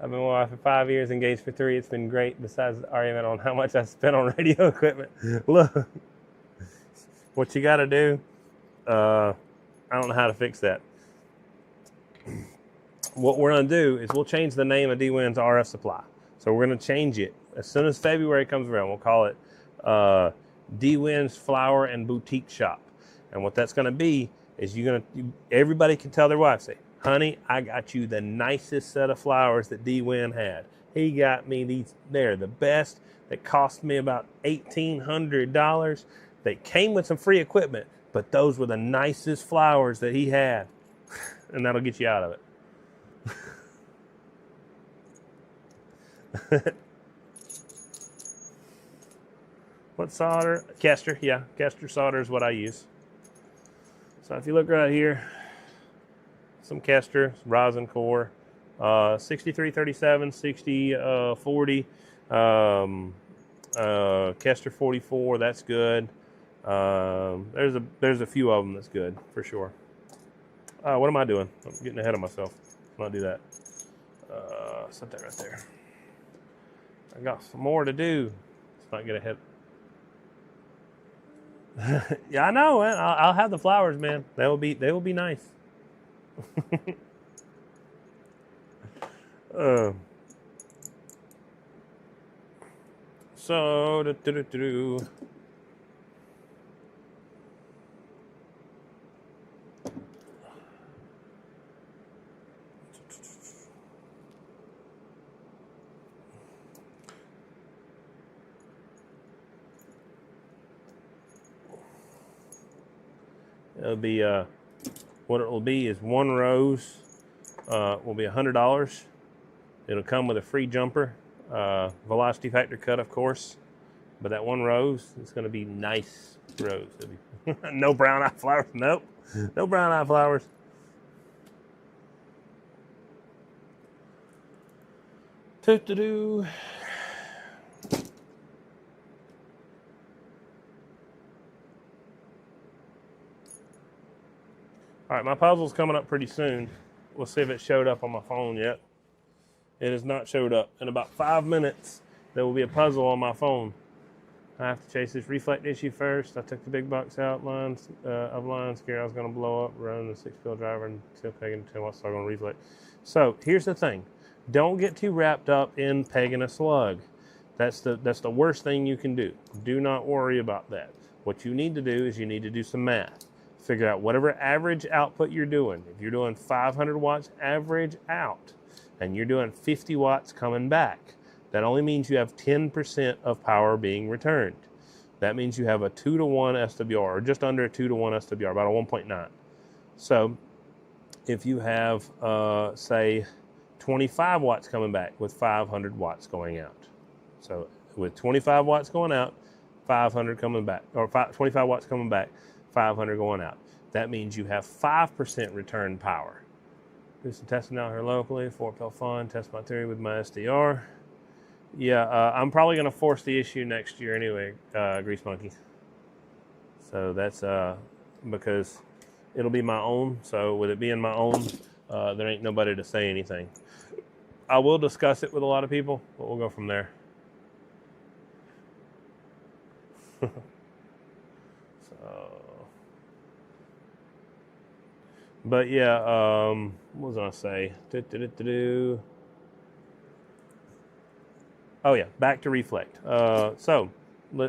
been with my wife for 5 years, engaged for 3. It's been great. Besides the argument on how much I spent on radio equipment, look. What you got to do, I don't know how to fix that. What we're going to do is we'll change the name of D-Win's RF Supply. So we're going to change it. As soon as February comes around, we'll call it D-Win's Flower and Boutique Shop. And what that's going to be is everybody can tell their wife, say, honey, I got you the nicest set of flowers that D-Win had. He got me these. They're the best. They cost me about $1,800. They came with some free equipment, but those were the nicest flowers that he had. And that'll get you out of it. What solder? Kester, yeah. Kester solder is what I use. So if you look right here, some Kester, rosin core, 6337, 6040, Kester 44, that's good. There's a few of them that's good for sure. What am I doing? I'm getting ahead of myself. Let's not do that. Set that right there. I got some more to do. Let's not get ahead. Yeah, I know, man. I'll have the flowers, man. They will be nice. So it'll be what it will be is one rose will be $100. It'll come with a free jumper, velocity factor cut, of course. But that one rose is going to be nice rose. No brown eye flowers. Nope. No brown eye flowers. Toot-to-doo. All right, my puzzle's coming up pretty soon. We'll see if it showed up on my phone yet. It has not showed up. In about 5 minutes, there will be a puzzle on my phone. I have to chase this reflect issue first. I took the big box out lines of lines. Scared I was going to blow up, run the 6-pill driver, and still pegging 10 watts, so I'm going to reflect. So here's the thing. Don't get too wrapped up in pegging a slug. That's the worst thing you can do. Do not worry about that. What you need to do is you need to do some math. Figure out whatever average output you're doing. If you're doing 500 watts average out, and you're doing 50 watts coming back, that only means you have 10% of power being returned. That means you have a 2-to-1 SWR, or just under a 2-to-1 SWR, about a 1.9. So if you have, say, 25 watts coming back with 500 watts going out. So with 25 watts going out, 500 coming back, or 25 watts coming back, 500 going out. That means you have 5% return power. Do some testing out here locally, 4-pill fun, test my theory with my SDR. Yeah, I'm probably going to force the issue next year anyway, Grease Monkey. So that's because it'll be my own. So with it being my own, there ain't nobody to say anything. I will discuss it with a lot of people, but we'll go from there. But yeah, what was I say? Oh yeah, back to reflect. So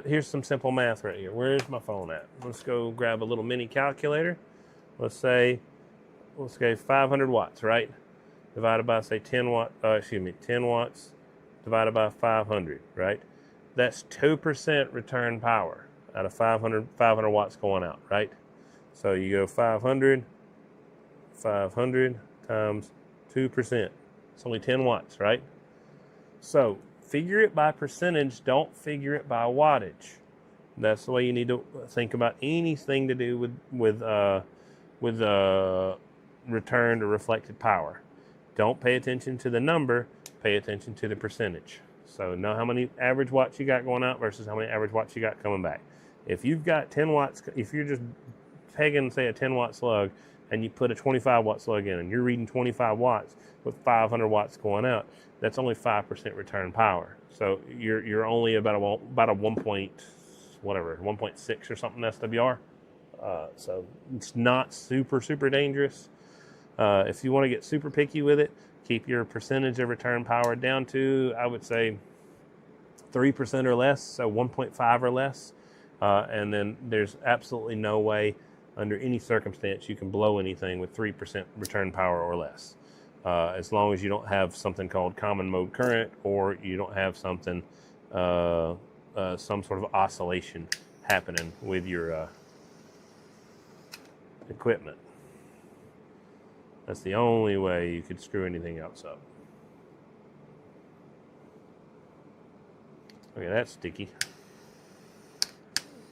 here's some simple math right here. Where's my phone at? Let's go grab a little mini calculator. Let's say 500 watts, right? Divided by say 10 watts divided by 500, right? That's 2% return power out of 500 watts going out, right? So you go 500 times 2%. It's only 10 watts, right? So figure it by percentage. Don't figure it by wattage. That's the way you need to think about anything to do with returned or reflected power. Don't pay attention to the number. Pay attention to the percentage. So know how many average watts you got going out versus how many average watts you got coming back. If you've got 10 watts, if you're just pegging, say, a 10 watt slug, and you put a 25 watt slug in, and you're reading 25 watts with 500 watts going out, that's only 5% return power. So you're only about a 1.6 or something SWR. So it's not super dangerous. If you want to get super picky with it, keep your percentage of return power down to, I would say, 3% or less, so 1.5 or less. And then there's absolutely no way under any circumstance you can blow anything with 3% return power or less. As long as you don't have something called common mode current, or you don't have something, some sort of oscillation happening with your equipment. That's the only way you could screw anything else up. Okay, that's sticky.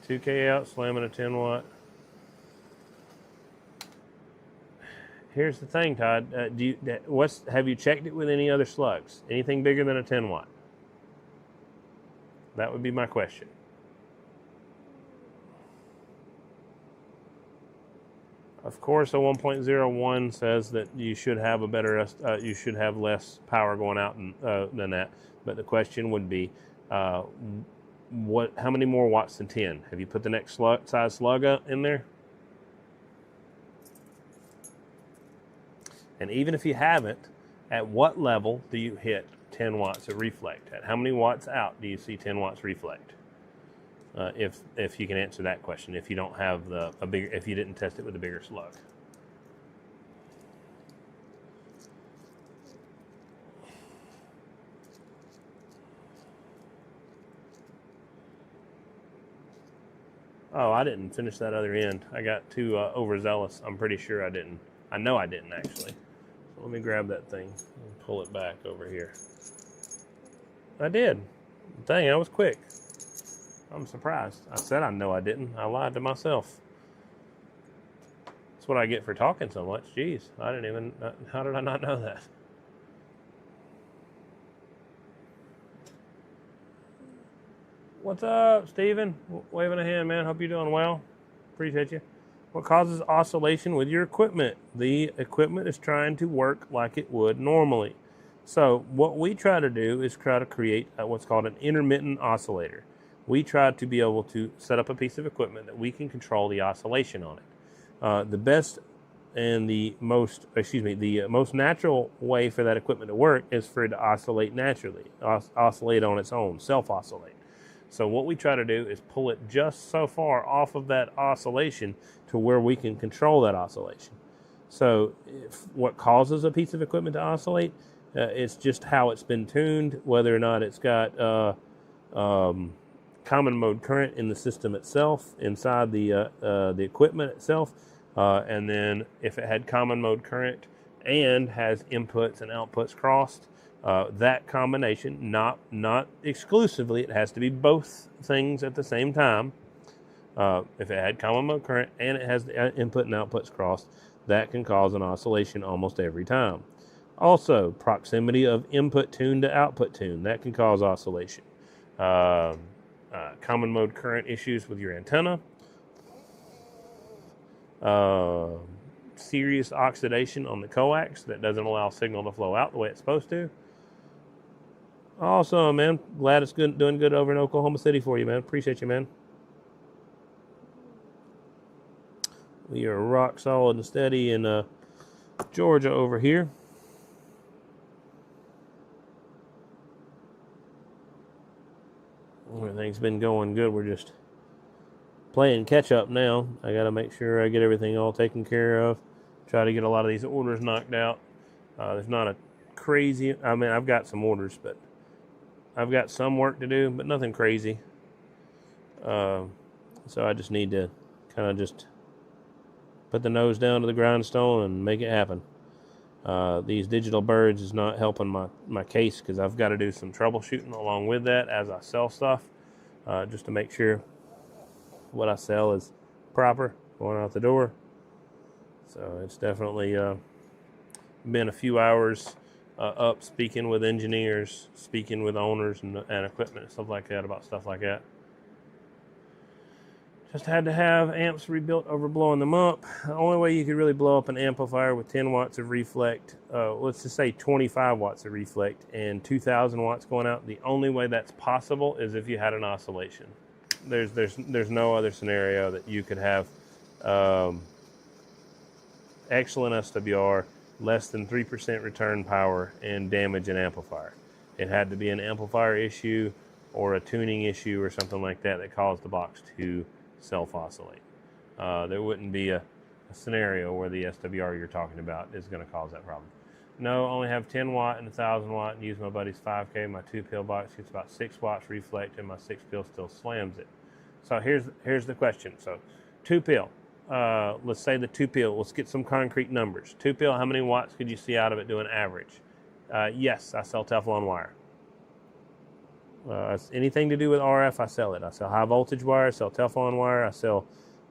2K out, slamming a 10 watt. Here's the thing, Todd. Have you checked it with any other slugs? Anything bigger than a 10 watt? That would be my question. Of course, a 1.01 says that you should have a better, you should have less power going out than that. But the question would be, how many more watts than 10? Have you put the next size slug in there? And even if you haven't, at what level do you hit 10 watts of reflect? At how many watts out do you see 10 watts reflect? If you can answer that question, if you don't have if you didn't test it with a bigger slug. Oh, I didn't finish that other end. I got too overzealous. I'm pretty sure I didn't. I know I didn't actually. So let me grab that thing and pull it back over here. I did. Dang, I was quick. I'm surprised. I said I know I didn't. I lied to myself. That's what I get for talking so much. Jeez, I didn't even. How did I not know that? What's up, Steven? Waving a hand, man. Hope you're doing well. Appreciate you. What causes oscillation with your equipment? The equipment is trying to work like it would normally. So what we try to do is try to create what's called an intermittent oscillator. We try to be able to set up a piece of equipment that we can control the oscillation on it. The best and the most natural way for that equipment to work is for it to oscillate naturally, oscillate on its own, self-oscillate. So what we try to do is pull it just so far off of that oscillation to where we can control that oscillation. So what causes a piece of equipment to oscillate? It's just how it's been tuned, whether or not it's got common mode current in the system itself, inside the equipment itself, and then if it had common mode current and has inputs and outputs crossed, that combination, not exclusively, it has to be both things at the same time. If it had common mode current and it has the input and outputs crossed, that can cause an oscillation almost every time. Also, proximity of input tune to output tune, that can cause oscillation. Common mode current issues with your antenna. Serious oxidation on the coax that doesn't allow signal to flow out the way it's supposed to. Awesome, man. Glad it's doing good over in Oklahoma City for you, man. Appreciate you, man. We are rock solid and steady in Georgia over here. Everything's been going good. We're just playing catch up now. I got to make sure I get everything all taken care of. Try to get a lot of these orders knocked out. There's not a crazy, I've got some orders, but I've got some work to do, but nothing crazy. So I just need to kind of just put the nose down to the grindstone and make it happen. These digital birds is not helping my case because I've got to do some troubleshooting along with that as I sell stuff, just to make sure what I sell is proper going out the door. So it's definitely been a few hours up speaking with engineers, speaking with owners and equipment and stuff like that about stuff like that. Just had to have amps rebuilt over blowing them up. The only way you could really blow up an amplifier with 10 watts of reflect, let's just say 25 watts of reflect and 2,000 watts going out, the only way that's possible is if you had an oscillation. There's no other scenario that you could have excellent SWR, less than 3% return power, and damage an amplifier. It had to be an amplifier issue or a tuning issue or something like that that caused the box to self-oscillate. There wouldn't be a scenario where the SWR you're talking about is going to cause that problem. No, only have 10 watt and 1,000 watt and use my buddy's 5K. My 2-pill box gets about 6 watts reflect and my 6-pill still slams it. So here's the question. So 2-pill, let's say the 2-pill, let's get some concrete numbers. 2-pill, how many watts could you see out of it doing average? Yes, I sell Teflon wire. Anything to do with RF, I sell it. I sell high voltage wire, I sell Teflon wire, I sell,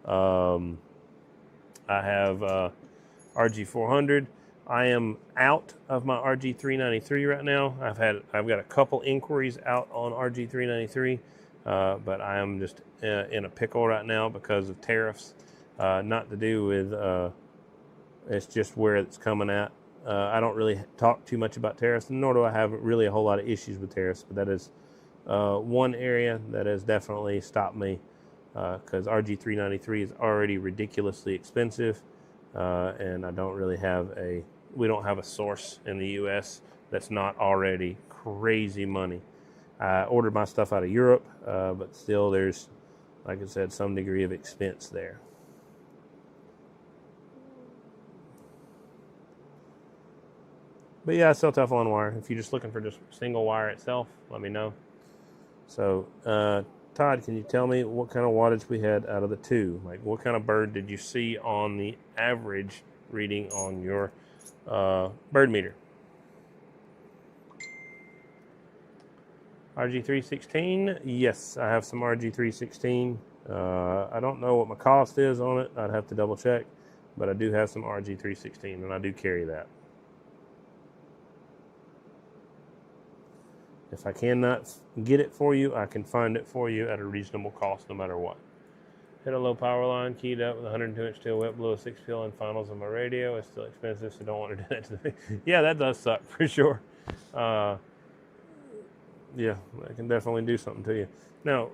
I have RG400. I am out of my RG393 right now. I've got a couple inquiries out on RG393, but I am just in a pickle right now because of tariffs. Not to do with, it's just where it's coming at. I don't really talk too much about tariffs, nor do I have really a whole lot of issues with tariffs, but that is one area that has definitely stopped me because RG393 is already ridiculously expensive, and I don't really have we don't have a source in the U.S. that's not already crazy money. I ordered my stuff out of Europe, but still there's, like I said, some degree of expense there. But yeah, I sell Teflon wire. If you're just looking for just single wire itself, let me know. So, Todd, can you tell me what kind of wattage we had out of the two? Like, what kind of bird did you see on the average reading on your bird meter? RG316? Yes, I have some RG316. I don't know what my cost is on it. I'd have to double check. But I do have some RG316, and I do carry that. If I cannot get it for you, I can find it for you at a reasonable cost no matter what. Hit a low power line, keyed up with a 102-inch steel whip, blew a 6-pin in finals on my radio. It's still expensive, so don't want to do that to me. Yeah, that does suck for sure. Yeah, that can definitely do something to you. Now,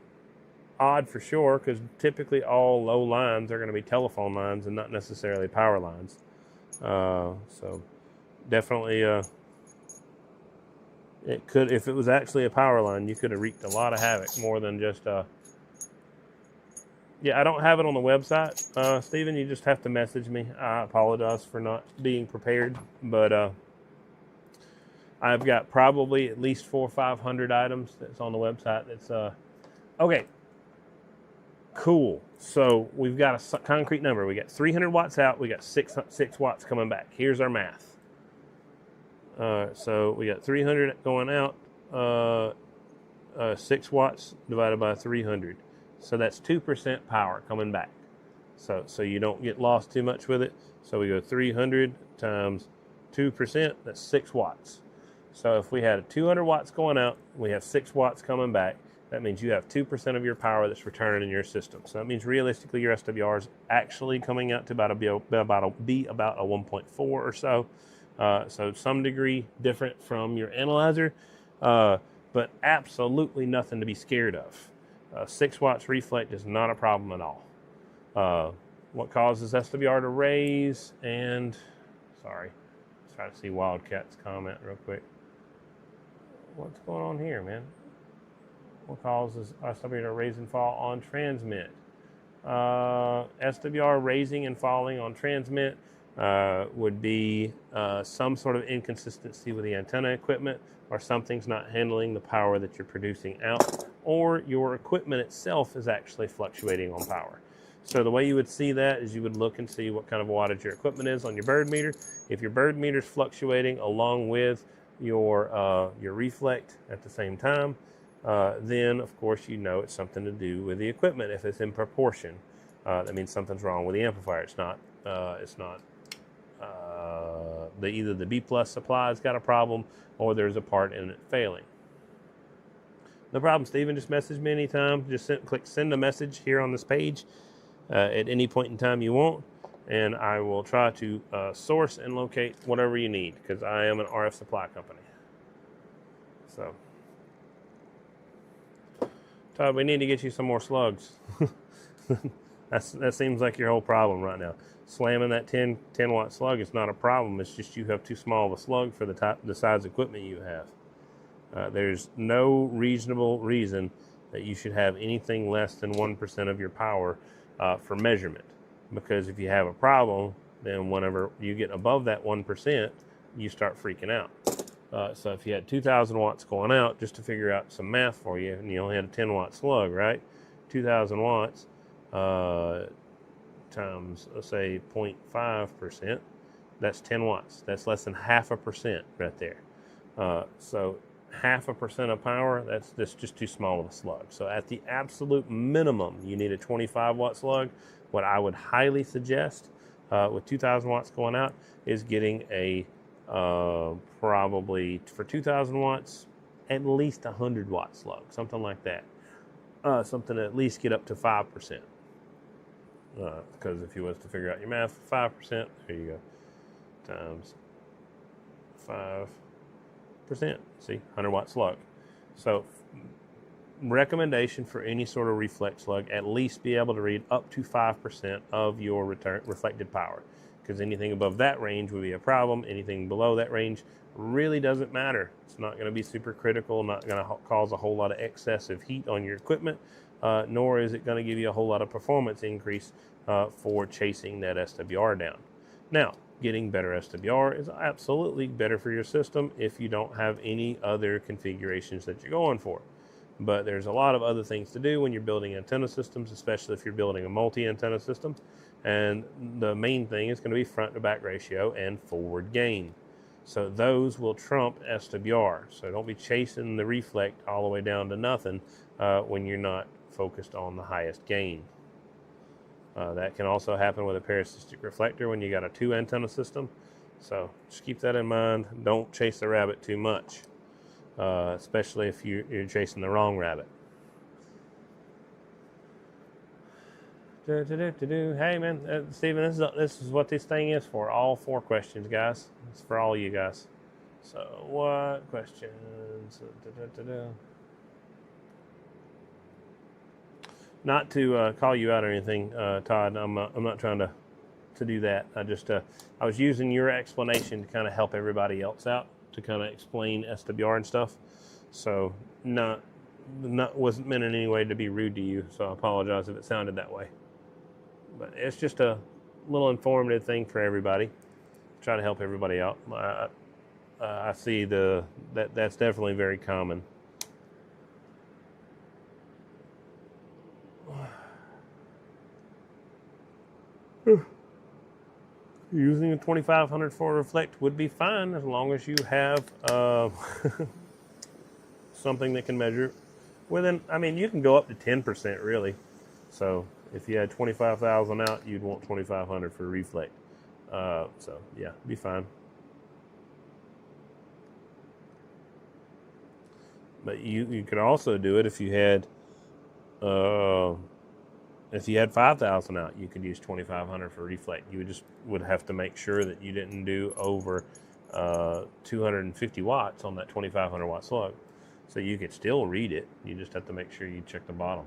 odd for sure, because typically all low lines are going to be telephone lines and not necessarily power lines. So definitely, it could, if it was actually a power line, you could have wreaked a lot of havoc more than just. Yeah, I don't have it on the website, Stephen. You just have to message me. I apologize for not being prepared, but I've got probably at least 400 or 500 items that's on the website. That's okay. Cool. So we've got a concrete number. We got 300 watts out. We got 6 watts coming back. Here's our math. So we got 300 going out. 6 watts divided by 300. So that's 2% power coming back. So you don't get lost too much with it. So we go 300 times 2%. That's 6 watts. So if we had 200 watts going out, we have 6 watts coming back. That means you have 2% of your power that's returning in your system. So that means realistically your SWR is actually coming out to be about a 1.4 or so. So some degree different from your analyzer, but absolutely nothing to be scared of. 6 watts reflect is not a problem at all. What causes SWR to raise? And sorry, let's try to see Wildcat's comment real quick. What's going on here, man? What causes SWR to raise and fall on transmit? SWR raising and falling on transmit would be some sort of inconsistency with the antenna equipment, or something's not handling the power that you're producing out, or your equipment itself is actually fluctuating on power. So the way you would see that is you would look and see what kind of wattage your equipment is on your bird meter. If your bird meter is fluctuating along with your reflect at the same time, then of course you know it's something to do with the equipment. If it's in proportion, that means something's wrong with the amplifier. It's not either the B plus supply's got a problem or there's a part in it failing. No problem, Stephen. Just message me anytime. Just click send a message here on this page at any point in time you want, and I will try to source and locate whatever you need, because I am an RF supply company. So, Todd, we need to get you some more slugs. That seems like your whole problem right now. Slamming that 10 watt slug is not a problem. It's just you have too small of a slug for the size equipment you have. There's no reasonable reason that you should have anything less than 1% of your power for measurement. Because if you have a problem, then whenever you get above that 1%, you start freaking out. So if you had 2,000 watts going out, just to figure out some math for you, and you only had a 10 watt slug, right? 2,000 watts times, let's say 0.5%, that's 10 watts. That's less than 0.5% right there. So 0.5% of power, that's just too small of a slug. So at the absolute minimum, you need a 25 watt slug. What I would highly suggest with 2,000 watts going out is getting a probably for 2,000 watts, at least 100 watt slug, something like that. Something to at least get up to 5%. Because if you was to figure out your math, 5%, there you go, times 5%. See, 100 watt slug. So recommendation for any sort of reflect slug, at least be able to read up to 5% of your reflected power, because anything above that range would be a problem. Anything below that range really doesn't matter. It's not going to be super critical, not going to cause a whole lot of excessive heat on your equipment, nor is it going to give you a whole lot of performance increase for chasing that SWR down. Now, getting better SWR is absolutely better for your system if you don't have any other configurations that you're going for. But there's a lot of other things to do when you're building antenna systems, especially if you're building a multi-antenna system. And the main thing is going to be front to back ratio and forward gain. So those will trump SWR. So don't be chasing the reflect all the way down to nothing when you're not focused on the highest gain. That can also happen with a parasitic reflector when you got a 2 antenna system. So just keep that in mind. Don't chase the rabbit too much, especially if you're chasing the wrong rabbit. Hey man, Steven, this is what this thing is for. All 4 questions, guys. It's for all you guys. So what questions? Not to call you out or anything, Todd. I'm not trying to do that. I was using your explanation to kind of help everybody else out, to kind of explain SWR and stuff. So wasn't meant in any way to be rude to you. So I apologize if it sounded that way. But it's just a little informative thing for everybody. Try to help everybody out. I see that's definitely very common. Using a 2500 for a reflect would be fine as long as you have something that can measure within. I mean, you can go up to 10% really. So if you had 25,000 out, you'd want 2500 for reflect. So yeah, be fine. But you could also do it if you had 5,000 out, you could use 2500 for reflect. You would have to make sure that you didn't do over 250 watts on that 2500 watt slug. So you could still read it. You just have to make sure you check the bottom.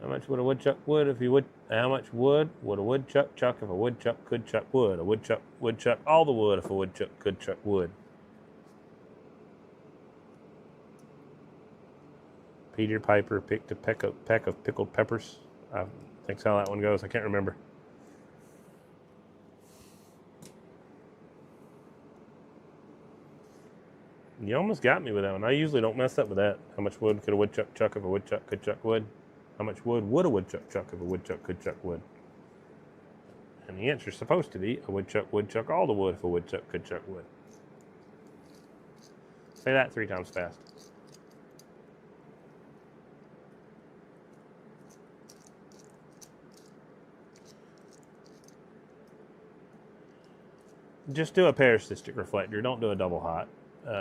How much would a woodchuck wood if you would? How much wood would a woodchuck chuck if a woodchuck could chuck wood? A woodchuck would chuck all the wood if a woodchuck could chuck wood. Peter Piper picked a peck of pickled peppers. I think that's how that one goes. I can't remember. You almost got me with that one. I usually don't mess up with that. How much wood could a woodchuck chuck if a woodchuck could chuck wood? How much wood would a woodchuck chuck if a woodchuck could chuck wood? And the answer is supposed to be a woodchuck would chuck all the wood if a woodchuck could chuck wood. Say that 3 times fast. Just do a parasitic reflector. Don't do a double hot,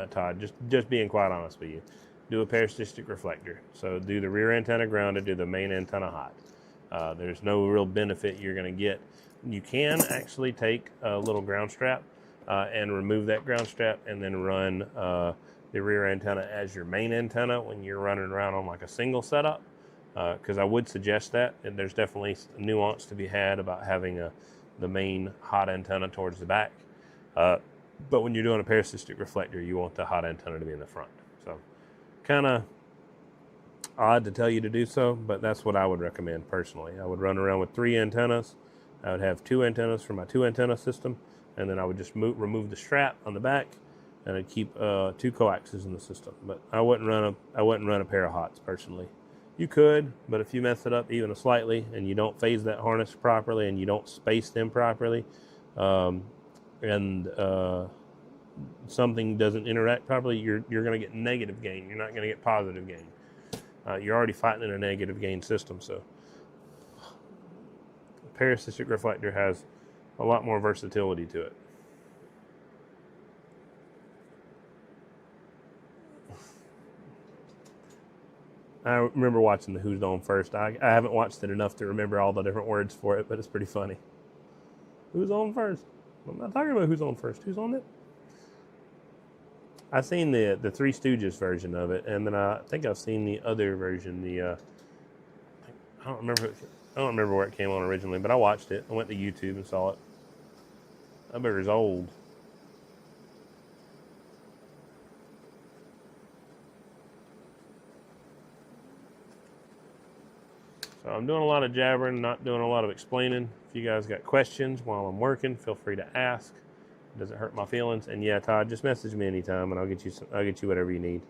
Todd. Just being quite honest with you. Do a parasitic reflector. So do the rear antenna grounded, do the main antenna hot. There's no real benefit you're going to get. You can actually take a little ground strap and remove that ground strap and then run the rear antenna as your main antenna when you're running around on like a single setup. Because I would suggest that. And there's definitely a nuance to be had about having the main hot antenna towards the back. But when you're doing a parasitic reflector, you want the hot antenna to be in the front. So kind of odd to tell you to do so, but that's what I would recommend personally. I would run around with 3 antennas. I would have 2 antennas for my 2 antenna system, and then I would just remove the strap on the back, and I'd keep 2 coaxes in the system. But I wouldn't run a pair of hots personally. You could, but if you mess it up even slightly, and you don't phase that harness properly, and you don't space them properly, and something doesn't interact properly, you're going to get negative gain. You're not going to get positive gain. You're already fighting in a negative gain system. So a parasitic reflector has a lot more versatility to it. I remember watching the Who's On First. I haven't watched it enough to remember all the different words for it, but it's pretty funny. Who's on first? I'm not talking about who's on first. Who's on it? I've seen the Three Stooges version of it, and then I think I've seen the other version. I don't remember where it came on originally, but I watched it. I went to YouTube and saw it. That burger's old. So I'm doing a lot of jabbering, not doing a lot of explaining. If you guys got questions while I'm working, feel free to ask. It doesn't hurt my feelings. And yeah, Todd, just message me anytime, and I'll get you whatever you need.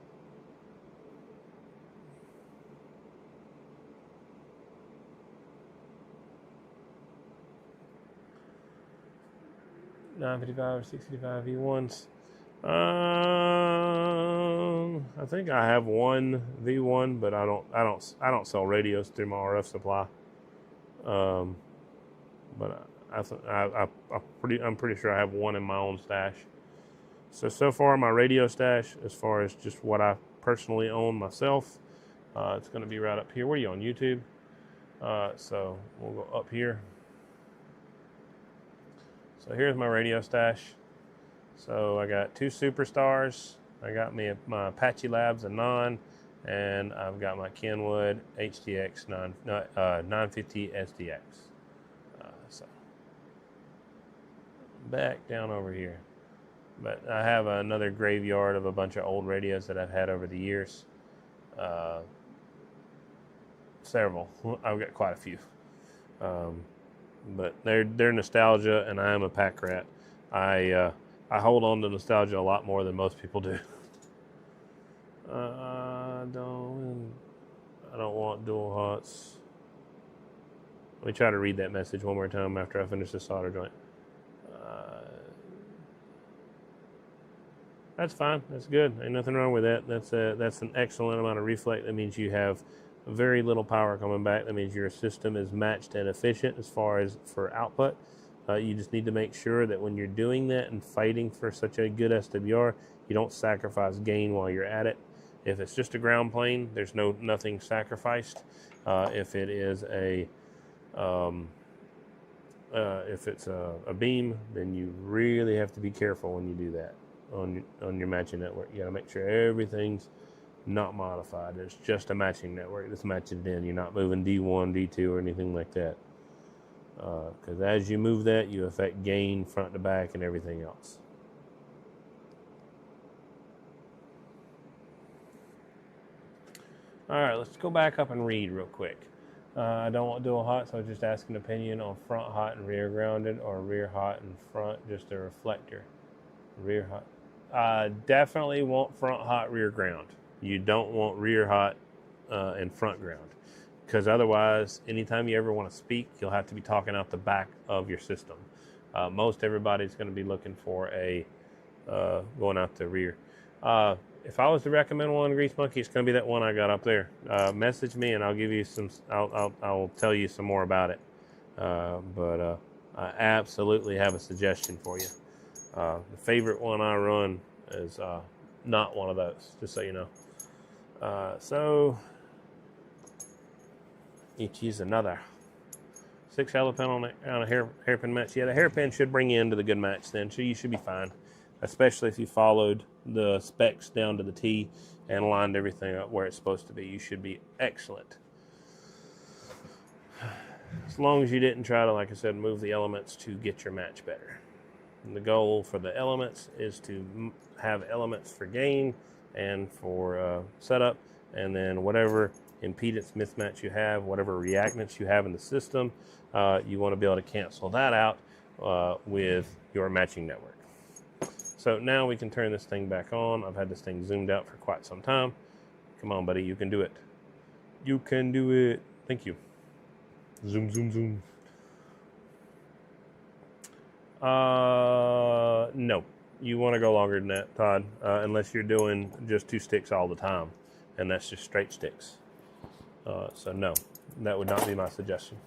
$955 or $655 V1s. I think I have one V1, but I don't sell radios through my RF supply. But I'm pretty sure I have one in my own stash. So far my radio stash, as far as just what I personally own myself, it's going to be right up here. What are you on YouTube? So we'll go up here. So here's my radio stash. So I got 2 Superstars. I got my Apache Labs Anon, and I've got my Kenwood HDX 950 SDX. So back down over here. But I have another graveyard of a bunch of old radios that I've had over the years. Several. I've got quite a few. But they're nostalgia, and I am a pack rat. I hold on to nostalgia a lot more than most people do. I don't want dual hots. Let me try to read that message one more time after I finish the solder joint. That's fine. That's good. Ain't nothing wrong with that. That's an excellent amount of reflect. That means you have very little power coming back. That means your system is matched and efficient as far as for output. You just need to make sure that when you're doing that and fighting for such a good SWR, you don't sacrifice gain while you're at it. If it's just a ground plane, there's nothing sacrificed. If it is if it's a beam, then you really have to be careful when you do that on your matching network. You got to make sure everything's not modified. It's just a matching network that's matching it in. You're not moving D1, D2, or anything like that. Because as you move that, you affect gain front to back and everything else. All right, let's go back up and read real quick. I don't want dual hot, so I was just asking opinion on front hot and rear grounded, or rear hot and front, just a reflector. Rear hot. Definitely want front hot, rear ground. You don't want rear hot and front ground. Because otherwise, anytime you ever want to speak, you'll have to be talking out the back of your system. Most everybody's going to be looking for going out the rear. If I was to recommend one Grease Monkey, it's going to be that one I got up there. Message me and I'll give you some. I'll tell you some more about it. But I absolutely have a suggestion for you. The favorite one I run is not one of those. Just so you know. So. Each use another 6 elephant on a hairpin match. Yeah, the hairpin should bring you into the good match then, so you should be fine. Especially if you followed the specs down to the T and lined everything up where it's supposed to be. You should be excellent. As long as you didn't try to, like I said, move the elements to get your match better. And the goal for the elements is to have elements for gain and for setup, and then whatever impedance mismatch you have, whatever reactance you have in the system, you want to be able to cancel that out with your matching network. So now we can turn this thing back on. I've had this thing zoomed out for quite some time. Come on, buddy, you can do it. You can do it. Thank you. Zoom, zoom, zoom. No, you want to go longer than that, Todd, unless you're doing just 2 sticks all the time, and that's just straight sticks. So no, that would not be my suggestion.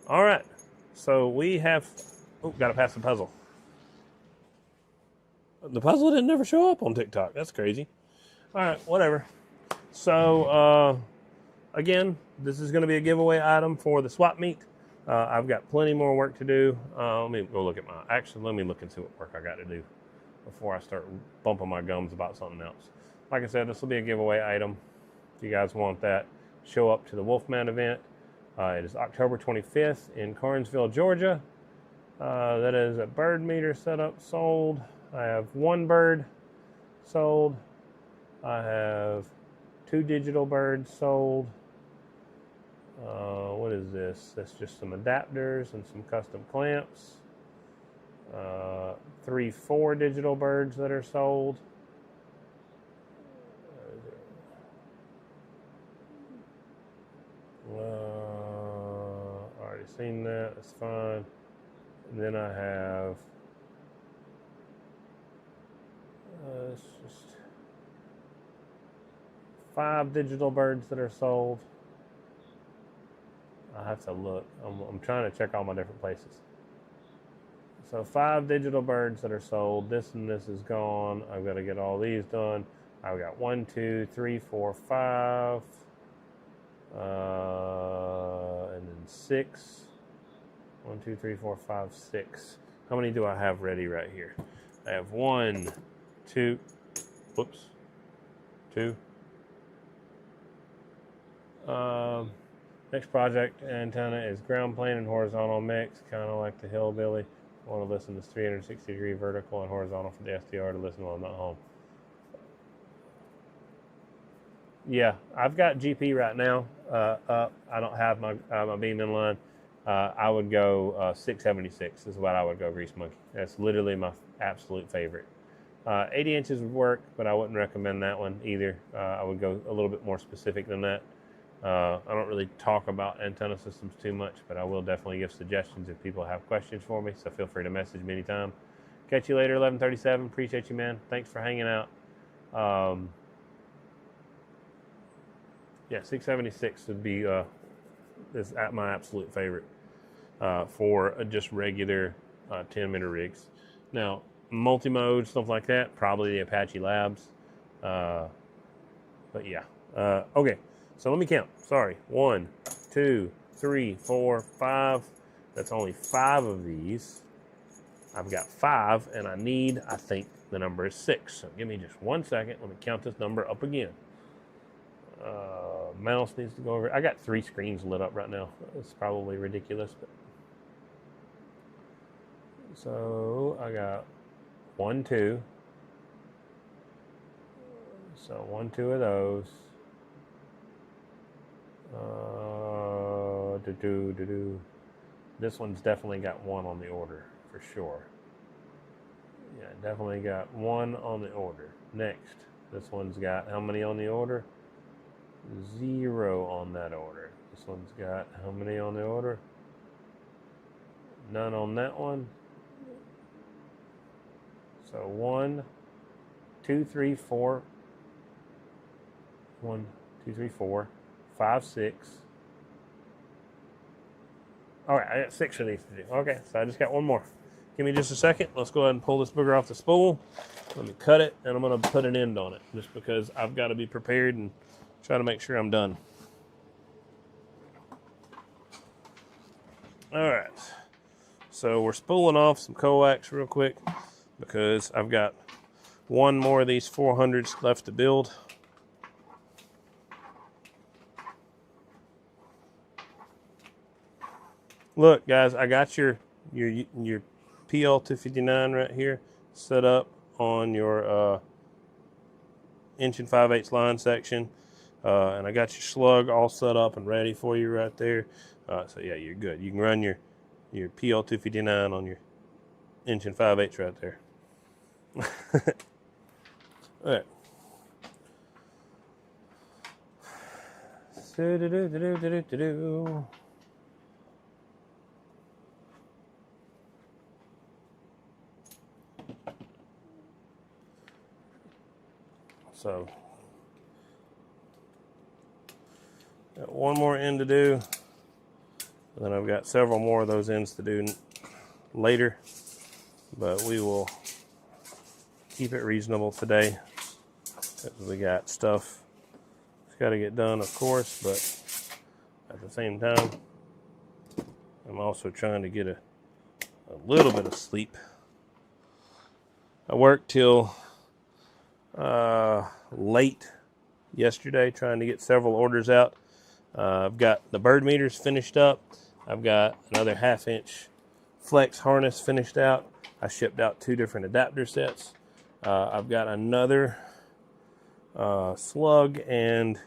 All right, so we have, got to pass the puzzle. The puzzle didn't never show up on TikTok. That's crazy. All right, whatever. So again, this is going to be a giveaway item for the swap meet. I've got plenty more work to do. Let me go look at let me look and see what work I got to do before I start bumping my gums about something else. Like I said, this will be a giveaway item. If you guys want that, show up to the Wolfman event. It is October 25th in Carnesville, Georgia. That is a bird meter setup sold. I have 1 bird sold. I have 2 digital birds sold. What is this? That's just some adapters and some custom clamps. 4 digital birds that are sold. Already seen that. That's fine. And then I have it's just 5 digital birds that are sold. I have to look. I'm trying to check all my different places. So 5 digital birds that are sold. This and this is gone. I've got to get all these done. I've got 1, 2, 3, 4, 5, and then 6. 1, 2, 3, 4, 5, 6. How many do I have ready right here? I have 1, 2, whoops, 2. Next project antenna is ground plane and horizontal mix, kind of like the Hillbilly. I want to listen to 360-degree vertical and horizontal for the SDR to listen while I'm not home. Yeah, I've got GP right now up. I don't have my beam in line. I would go 676 is what I would go, Grease Monkey. That's literally my absolute favorite. 80 inches would work, but I wouldn't recommend that one either. I would go a little bit more specific than that. I don't really talk about antenna systems too much, but I will definitely give suggestions if people have questions for me, so feel free to message me anytime. Catch you later, 1137. Appreciate you, man. Thanks for hanging out. Yeah, 676 would be is my absolute favorite for just regular 10-meter rigs. Now, multi-mode, stuff like that, probably the Apache Labs. But yeah. Okay, so let me count. Sorry. 1, 2, 3, 4, 5. That's only 5 of these. I've got 5, and I think the number is 6. So give me just 1 second. Let me count this number up again. Mouse needs to go over. I got 3 screens lit up right now. It's probably ridiculous, but so I got 1, 2. So 1, 2 of those. This one's definitely got 1 on the order for sure. Yeah, definitely got 1 on the order. Next, this one's got how many on the order? 0 on that order. This one's got how many on the order? None on that one. So 1, 2, 3, 4. 1, 2, 3, 4, 5, 6. All right, I got 6 of these to do. Okay, so I just got 1 more. Give me just a second. Let's go ahead and pull this booger off the spool. Let me cut it, and I'm going to put an end on it, just because I've got to be prepared and try to make sure I'm done. All right, so we're spooling off some coax real quick because I've got 1 more of these 400s left to build. Look, guys, I got your PL259 right here set up on your 1 5/8" line section, and I got your slug all set up and ready for you right there. So yeah, you're good. You can run your PL259 on your 1 5/8" right there. All right. So, got 1 more end to do, and then I've got several more of those ends to do later, but we will keep it reasonable today because we got stuff that's got to get done, of course, but at the same time, I'm also trying to get a little bit of sleep. I worked till late yesterday trying to get several orders out. I've got the bird meters finished up. I've got another 1/2 inch flex harness finished out. I shipped out 2 different adapter sets. I've got another slug and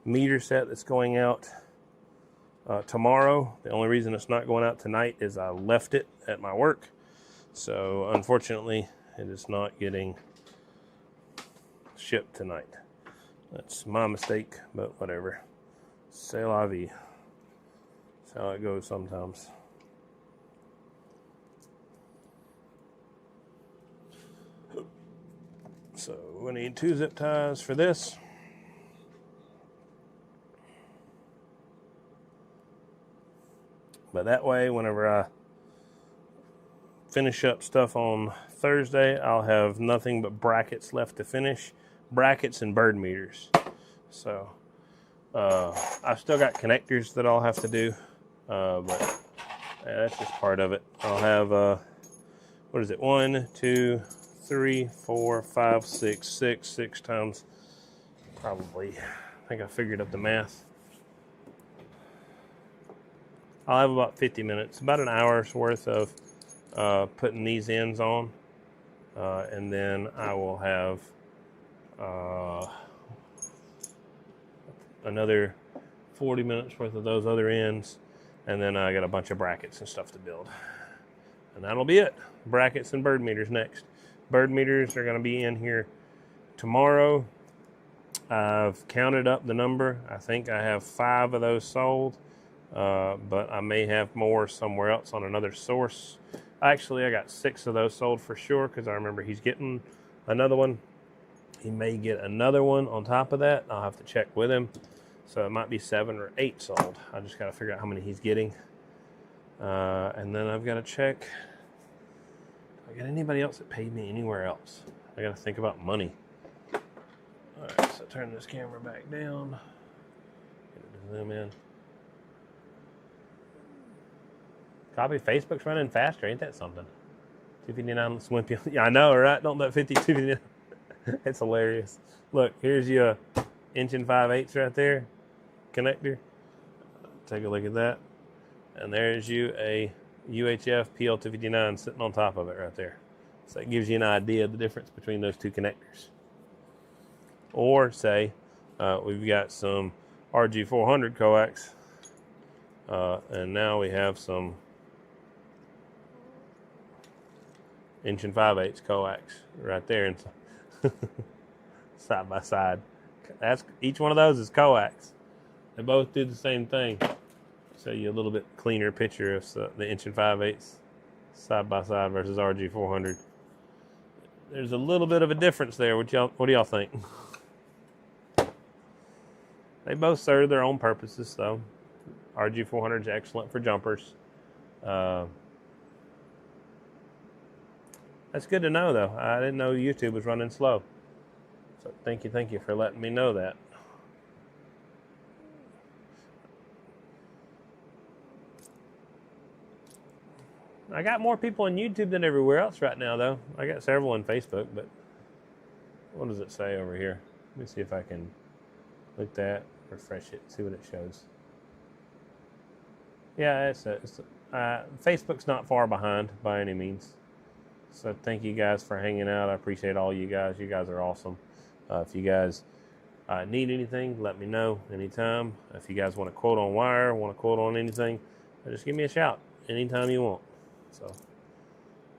meter set that's going out tomorrow. The only reason it's not going out tonight is I left it at my work. So unfortunately, it is not getting shipped tonight. That's my mistake, but whatever. C'est la vie. That's how it goes sometimes. So we need 2 zip ties for this. But that way, whenever I finish up stuff on Thursday, I'll have nothing but brackets left to finish. Brackets and bird meters. So I've still got connectors that I'll have to do, but that's just part of it. I'll have what is it? 1, 2, 3, 4, 5, 6, 6 times probably. I think I figured up the math. I'll have about 50 minutes, about an hour's worth of putting these ends on, and then I will have another 40 minutes worth of those other ends, and then I got a bunch of brackets and stuff to build, and that'll be it. Brackets and bird meters next. Bird meters are going to be in here tomorrow. I've counted up the number. I think I have 5 of those sold, but I may have more somewhere else on another source. Actually, I got 6 of those sold for sure, because I remember he's getting another one. He may get another one on top of that. I'll have to check with him. So it might be 7 or 8 sold. I just got to figure out how many he's getting. And then I've got to check. Do I got anybody else that paid me anywhere else? I got to think about money. All right, so turn this camera back down. Get it to zoom in. Copy. Facebook's running faster. Ain't that something? 259 Swimpy. Yeah, I know, right? Don't let 52. It's hilarious. Look, here's your 1 5/8 right there, connector. Take a look at that. And there's you a UHF PL259 sitting on top of it right there. So that gives you an idea of the difference between those 2 connectors. Or say we've got some RG400 coax, and now we have some 1 5/8 coax right there, and side by side. That's each one of those is coax. They both do the same thing. Show you a little bit cleaner picture of the 1 5/8 side by side versus RG400. There's a little bit of a difference there. What do y'all think? They both serve their own purposes, though. RG400 is excellent for jumpers. That's good to know, though. I didn't know YouTube was running slow. So thank you for letting me know that. I got more people on YouTube than everywhere else right now, though. I got several on Facebook, but what does it say over here? Let me see if I can click that, refresh it, see what it shows. Yeah, Facebook's not far behind by any means. So thank you guys for hanging out. I appreciate all you guys. You guys are awesome. If you guys need anything, let me know anytime. If you guys want a quote on wire, want a quote on anything, just give me a shout anytime you want. So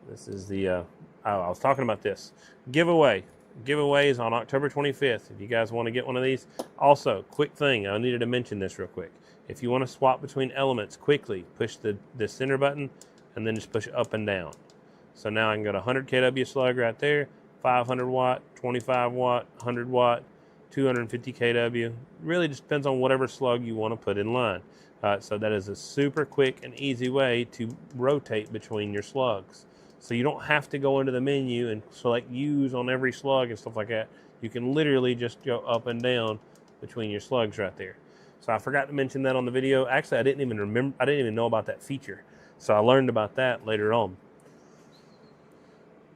this is the, I was talking about this. Giveaway. Giveaway is on October 25th. If you guys want to get one of these. Also, quick thing. I needed to mention this real quick. If you want to swap between elements quickly, push the center button and then just push up and down. So now I can go to 100 kW slug right there, 500 watt, 25 watt, 100 watt, 250 kW. Really just depends on whatever slug you want to put in line. So that is a super quick and easy way to rotate between your slugs. So you don't have to go into the menu and select use on every slug and stuff like that. You can literally just go up and down between your slugs right there. So I forgot to mention that on the video. Actually, I didn't even know about that feature. So I learned about that later on.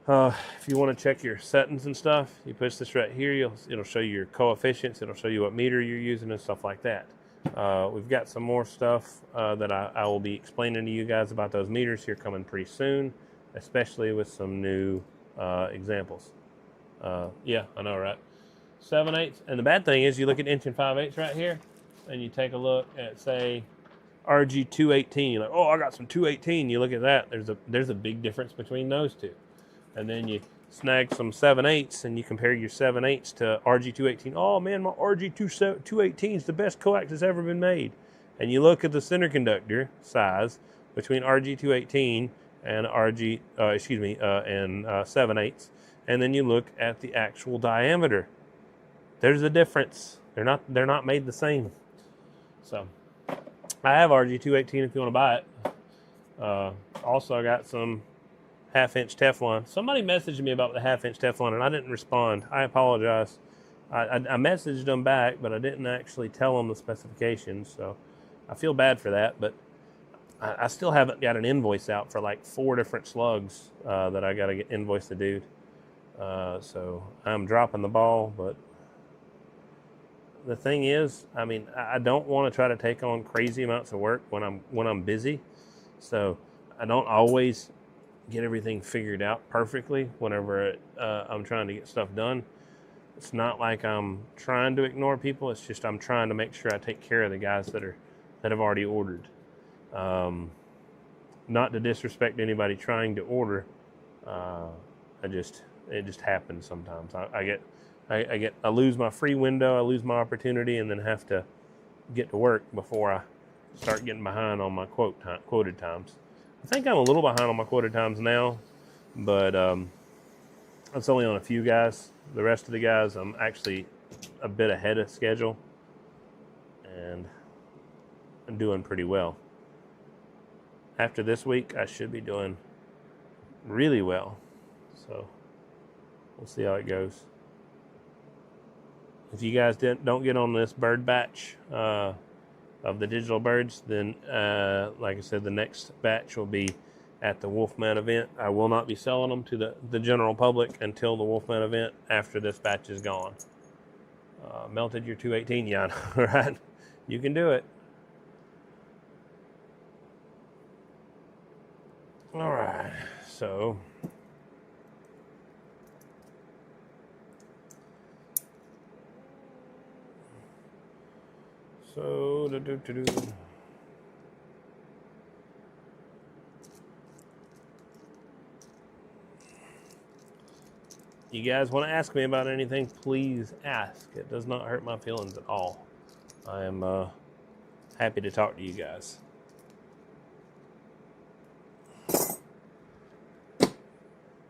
If you want to check your settings and stuff, you push this right here. It'll show you your coefficients. It'll show you what meter you're using and stuff like that. We've got some more stuff that I will be explaining to you guys about those meters here coming pretty soon, especially with some new examples. Yeah, I know, right? 7/8, and the bad thing is you look at inch and 5/8 right here, and you take a look at, say, RG 218. You're like, oh, I got some 218. You look at that. There's a big difference between those two. And then you snag some 7/8 and you compare your 7/8 to RG 218. Oh man, my RG 218 is the best coax that's ever been made. And you look at the center conductor size between RG 218 and RG, and 7/8, and then you look at the actual diameter. There's a difference. They're not made the same. So I have RG 218 if you want to buy it. Also, I got some 1/2-inch Teflon. Somebody messaged me about the 1/2-inch Teflon, and I didn't respond. I apologize. I messaged them back, but I didn't actually tell them the specifications, so I feel bad for that. But I still haven't got an invoice out for like 4 different slugs that I got to get invoice the dude. So I'm dropping the ball, but the thing is, I mean, I don't want to try to take on crazy amounts of work when I'm busy. So I don't always get everything figured out perfectly whenever I'm trying to get stuff done. It's not like I'm trying to ignore people. It's just I'm trying to make sure I take care of the guys that have already ordered. Not to disrespect anybody trying to order. It just happens sometimes. I lose my free window, I lose my opportunity, and then have to get to work before I start getting behind on my quoted times. I think I'm a little behind on my quoted times now, but it's only on a few guys. The rest of the guys, I'm actually a bit ahead of schedule, and I'm doing pretty well. After this week, I should be doing really well, so we'll see how it goes. If you guys don't get on this bird batch of the digital birds, then like I said, the next batch will be at the Wolfman event. I will not be selling them to the general public until the Wolfman event after this batch is gone. Melted your 218, yeah, right? You can do it. All right, so you guys want to ask me about anything, please ask. It does not hurt my feelings at all. I am happy to talk to you guys.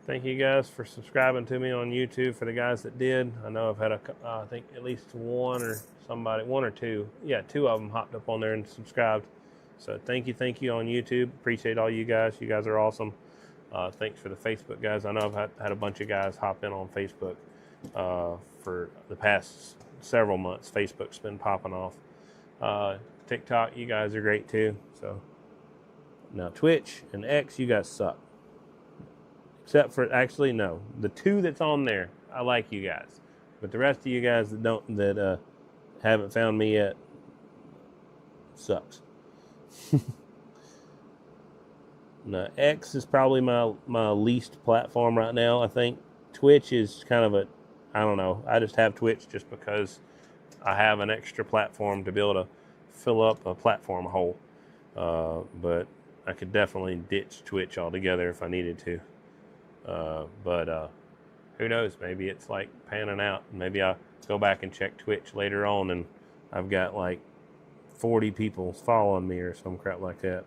Thank you guys for subscribing to me on YouTube. For the guys that did, I know I've had I think at least one or two. Yeah, 2 of them hopped up on there and subscribed. So thank you on YouTube. Appreciate all you guys. You guys are awesome. Thanks for the Facebook guys. I know I've had a bunch of guys hop in on Facebook for the past several months. Facebook's been popping off. TikTok, you guys are great too. So now Twitch and X, you guys suck. Except for, actually, no. The 2 that's on there, I like you guys. But the rest of you guys that haven't found me yet, sucks. No, X is probably my least platform right now, I think. Twitch is kind of I don't know. I just have Twitch just because I have an extra platform to be able to fill up a platform hole. But I could definitely ditch Twitch altogether if I needed to. But who knows? Maybe it's like panning out. Maybe I'll go back and check Twitch later on, and I've got like 40 people following me or some crap like that.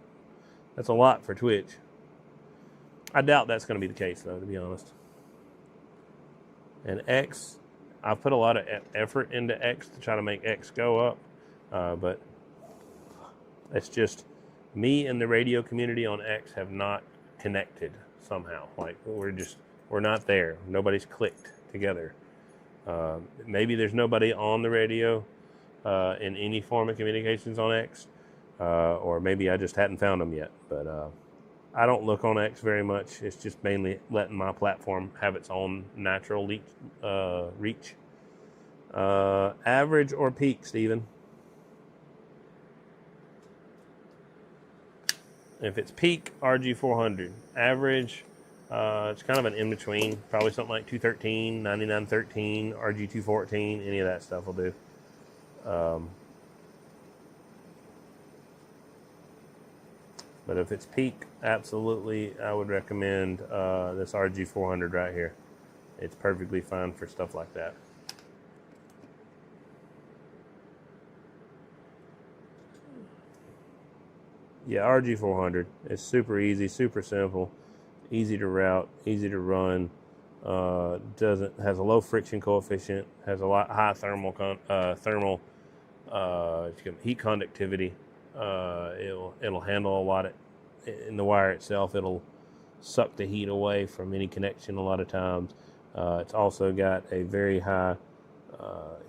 That's a lot for Twitch. I doubt that's going to be the case, though, to be honest. And X, I've put a lot of effort into X to try to make X go up, but it's just me and the radio community on X have not connected somehow. Like we're not there. Nobody's clicked together. Maybe there's nobody on the radio in any form of communications on X, or maybe I just hadn't found them yet. But I don't look on X very much. It's just mainly letting my platform have its own natural reach. Average or peak, Steven? If it's peak, RG400. Average, it's kind of an in-between. Probably something like 213, 9913, RG214, any of that stuff will do. But if it's peak, absolutely, I would recommend this RG400 right here. It's perfectly fine for stuff like that. Yeah, RG400. It's super easy, super simple, easy to route, easy to run. Has a low friction coefficient, has a lot high thermal heat conductivity. It'll handle a lot in the wire itself. It'll suck the heat away from any connection a lot of times. It's also got a very high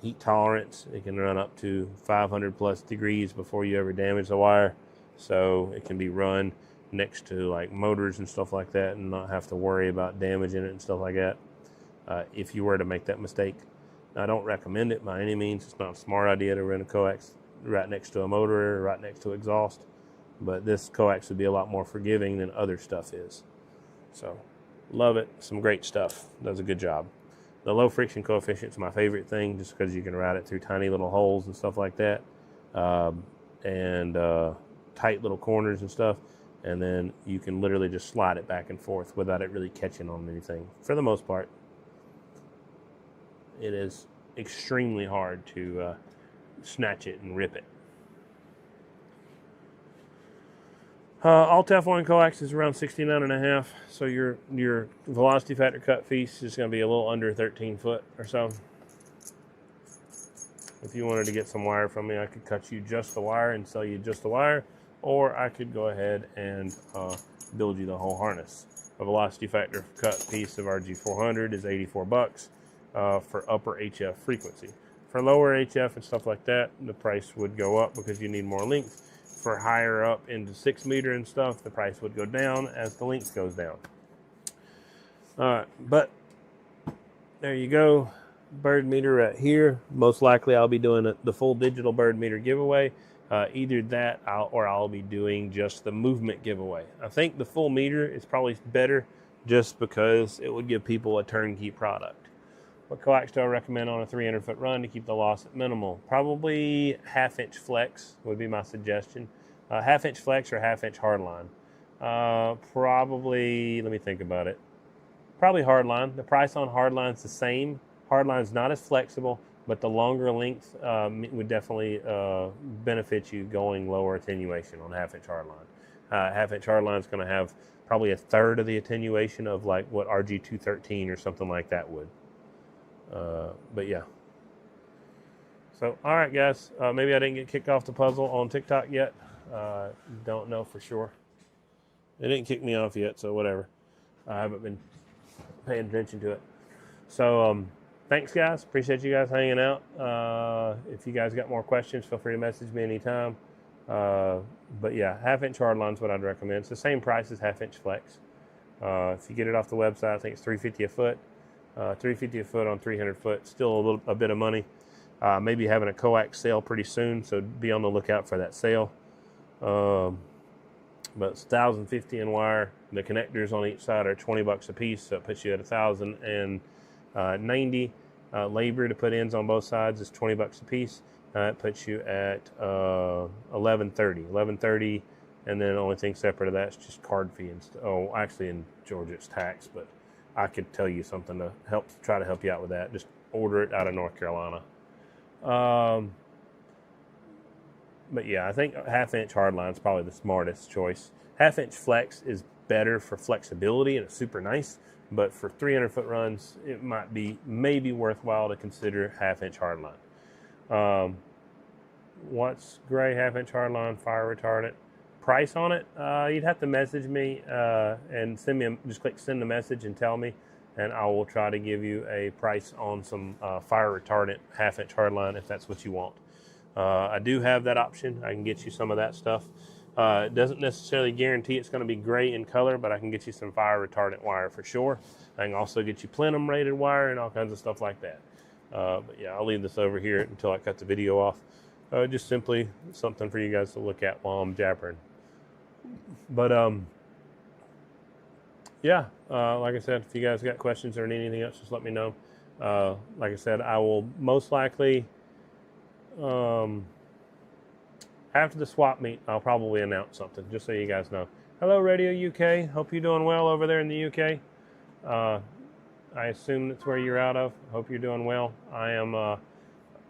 heat tolerance. It can run up to 500 plus degrees before you ever damage the wire. So it can be run next to like motors and stuff like that and not have to worry about damaging it and stuff like that. If you were to make that mistake, I don't recommend it by any means. It's not a smart idea to run a coax right next to a motor or right next to exhaust, but this coax would be a lot more forgiving than other stuff is. So love it. Some great stuff. Does a good job. The low friction coefficient is my favorite thing, just because you can route it through tiny little holes and stuff like that, and tight little corners and stuff, and then you can literally just slide it back and forth without it really catching on anything. For the most part, it is extremely hard to snatch it and rip it. All Teflon coax is around 69.5, so your velocity factor cut piece is going to be a little under 13 foot or so. If you wanted to get some wire from me, I could cut you just the wire and sell you just the wire, or I could go ahead and build you the whole harness. A velocity factor cut piece of RG400 is 84 bucks for upper HF frequency. For lower HF and stuff like that, the price would go up because you need more length. For higher up into 6 meter and stuff, the price would go down as the length goes down. But there you go. Bird meter right here. Most likely I'll be doing the full digital bird meter giveaway. Either that or I'll be doing just the movement giveaway. I think the full meter is probably better just because it would give people a turnkey product. What coax do I recommend on a 300 foot run to keep the loss at minimal? Probably 1/2 inch flex would be my suggestion. 1/2 inch flex or 1/2 inch hardline. Probably, let me think about it. Probably hardline. The price on hardline's the same. Hardline's not as flexible, but the longer length would definitely benefit you going lower attenuation on 1/2 inch hardline. 1/2 inch hardline is going to have probably a third of the attenuation of like what RG213 or something like that would. But yeah. So, all right, guys. Maybe I didn't get kicked off the puzzle on TikTok yet. Don't know for sure. They didn't kick me off yet, so whatever. I haven't been paying attention to it. So, thanks, guys. Appreciate you guys hanging out. If you guys got more questions, feel free to message me anytime. But yeah, 1/2 inch hardline is what I'd recommend. It's the same price as 1/2 inch flex. If you get it off the website, I think it's $350 a foot. $350 a foot on 300 foot, still a bit of money. Maybe having a coax sale pretty soon, so be on the lookout for that sale. But it's $1,050 in wire. The connectors on each side are 20 bucks a piece, so it puts you at $1,090. Labor to put ends on both sides is 20 bucks a piece. It puts you at $1130. And then the only thing separate of that is just card fee and stuff. Oh, actually in Georgia it's tax, but I could tell you something to try to help you out with that. Just order it out of North Carolina. But yeah, I think 1/2 inch hardline is probably the smartest choice. 1/2 inch flex is better for flexibility and it's super nice. But for 300 foot runs, it might be maybe worthwhile to consider 1/2 inch hardline. What's gray 1/2 inch hardline fire retardant? Price on it, you'd have to message me and just click send a message and tell me, and I will try to give you a price on some fire retardant 1/2 inch hardline if that's what you want. I do have that option. I can get you some of that stuff. It doesn't necessarily guarantee it's going to be gray in color, but I can get you some fire retardant wire for sure. I can also get you plenum rated wire and all kinds of stuff like that. But yeah, I'll leave this over here until I cut the video off. Just simply something for you guys to look at while I'm jabbering. But yeah, like I said, if you guys got questions or need anything else, just let me know. Like I said, I will most likely, after the swap meet, I'll probably announce something, just so you guys know. Hello, Radio UK. Hope you're doing well over there in the UK. I assume that's where you're out of. Hope you're doing well. I am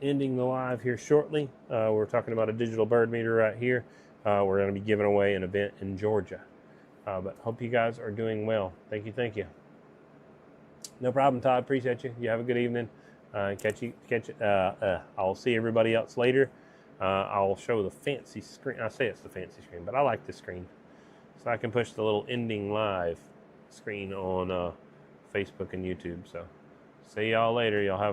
ending the live here shortly. We're talking about a digital bird meter right here. We're going to be giving away an event in Georgia. But hope you guys are doing well. Thank you, thank you. No problem, Todd. Appreciate you. You have a good evening. I'll see everybody else later. I'll show the fancy screen. I say it's the fancy screen, but I like this screen. So I can push the little ending live screen on Facebook and YouTube. So see y'all later. Y'all have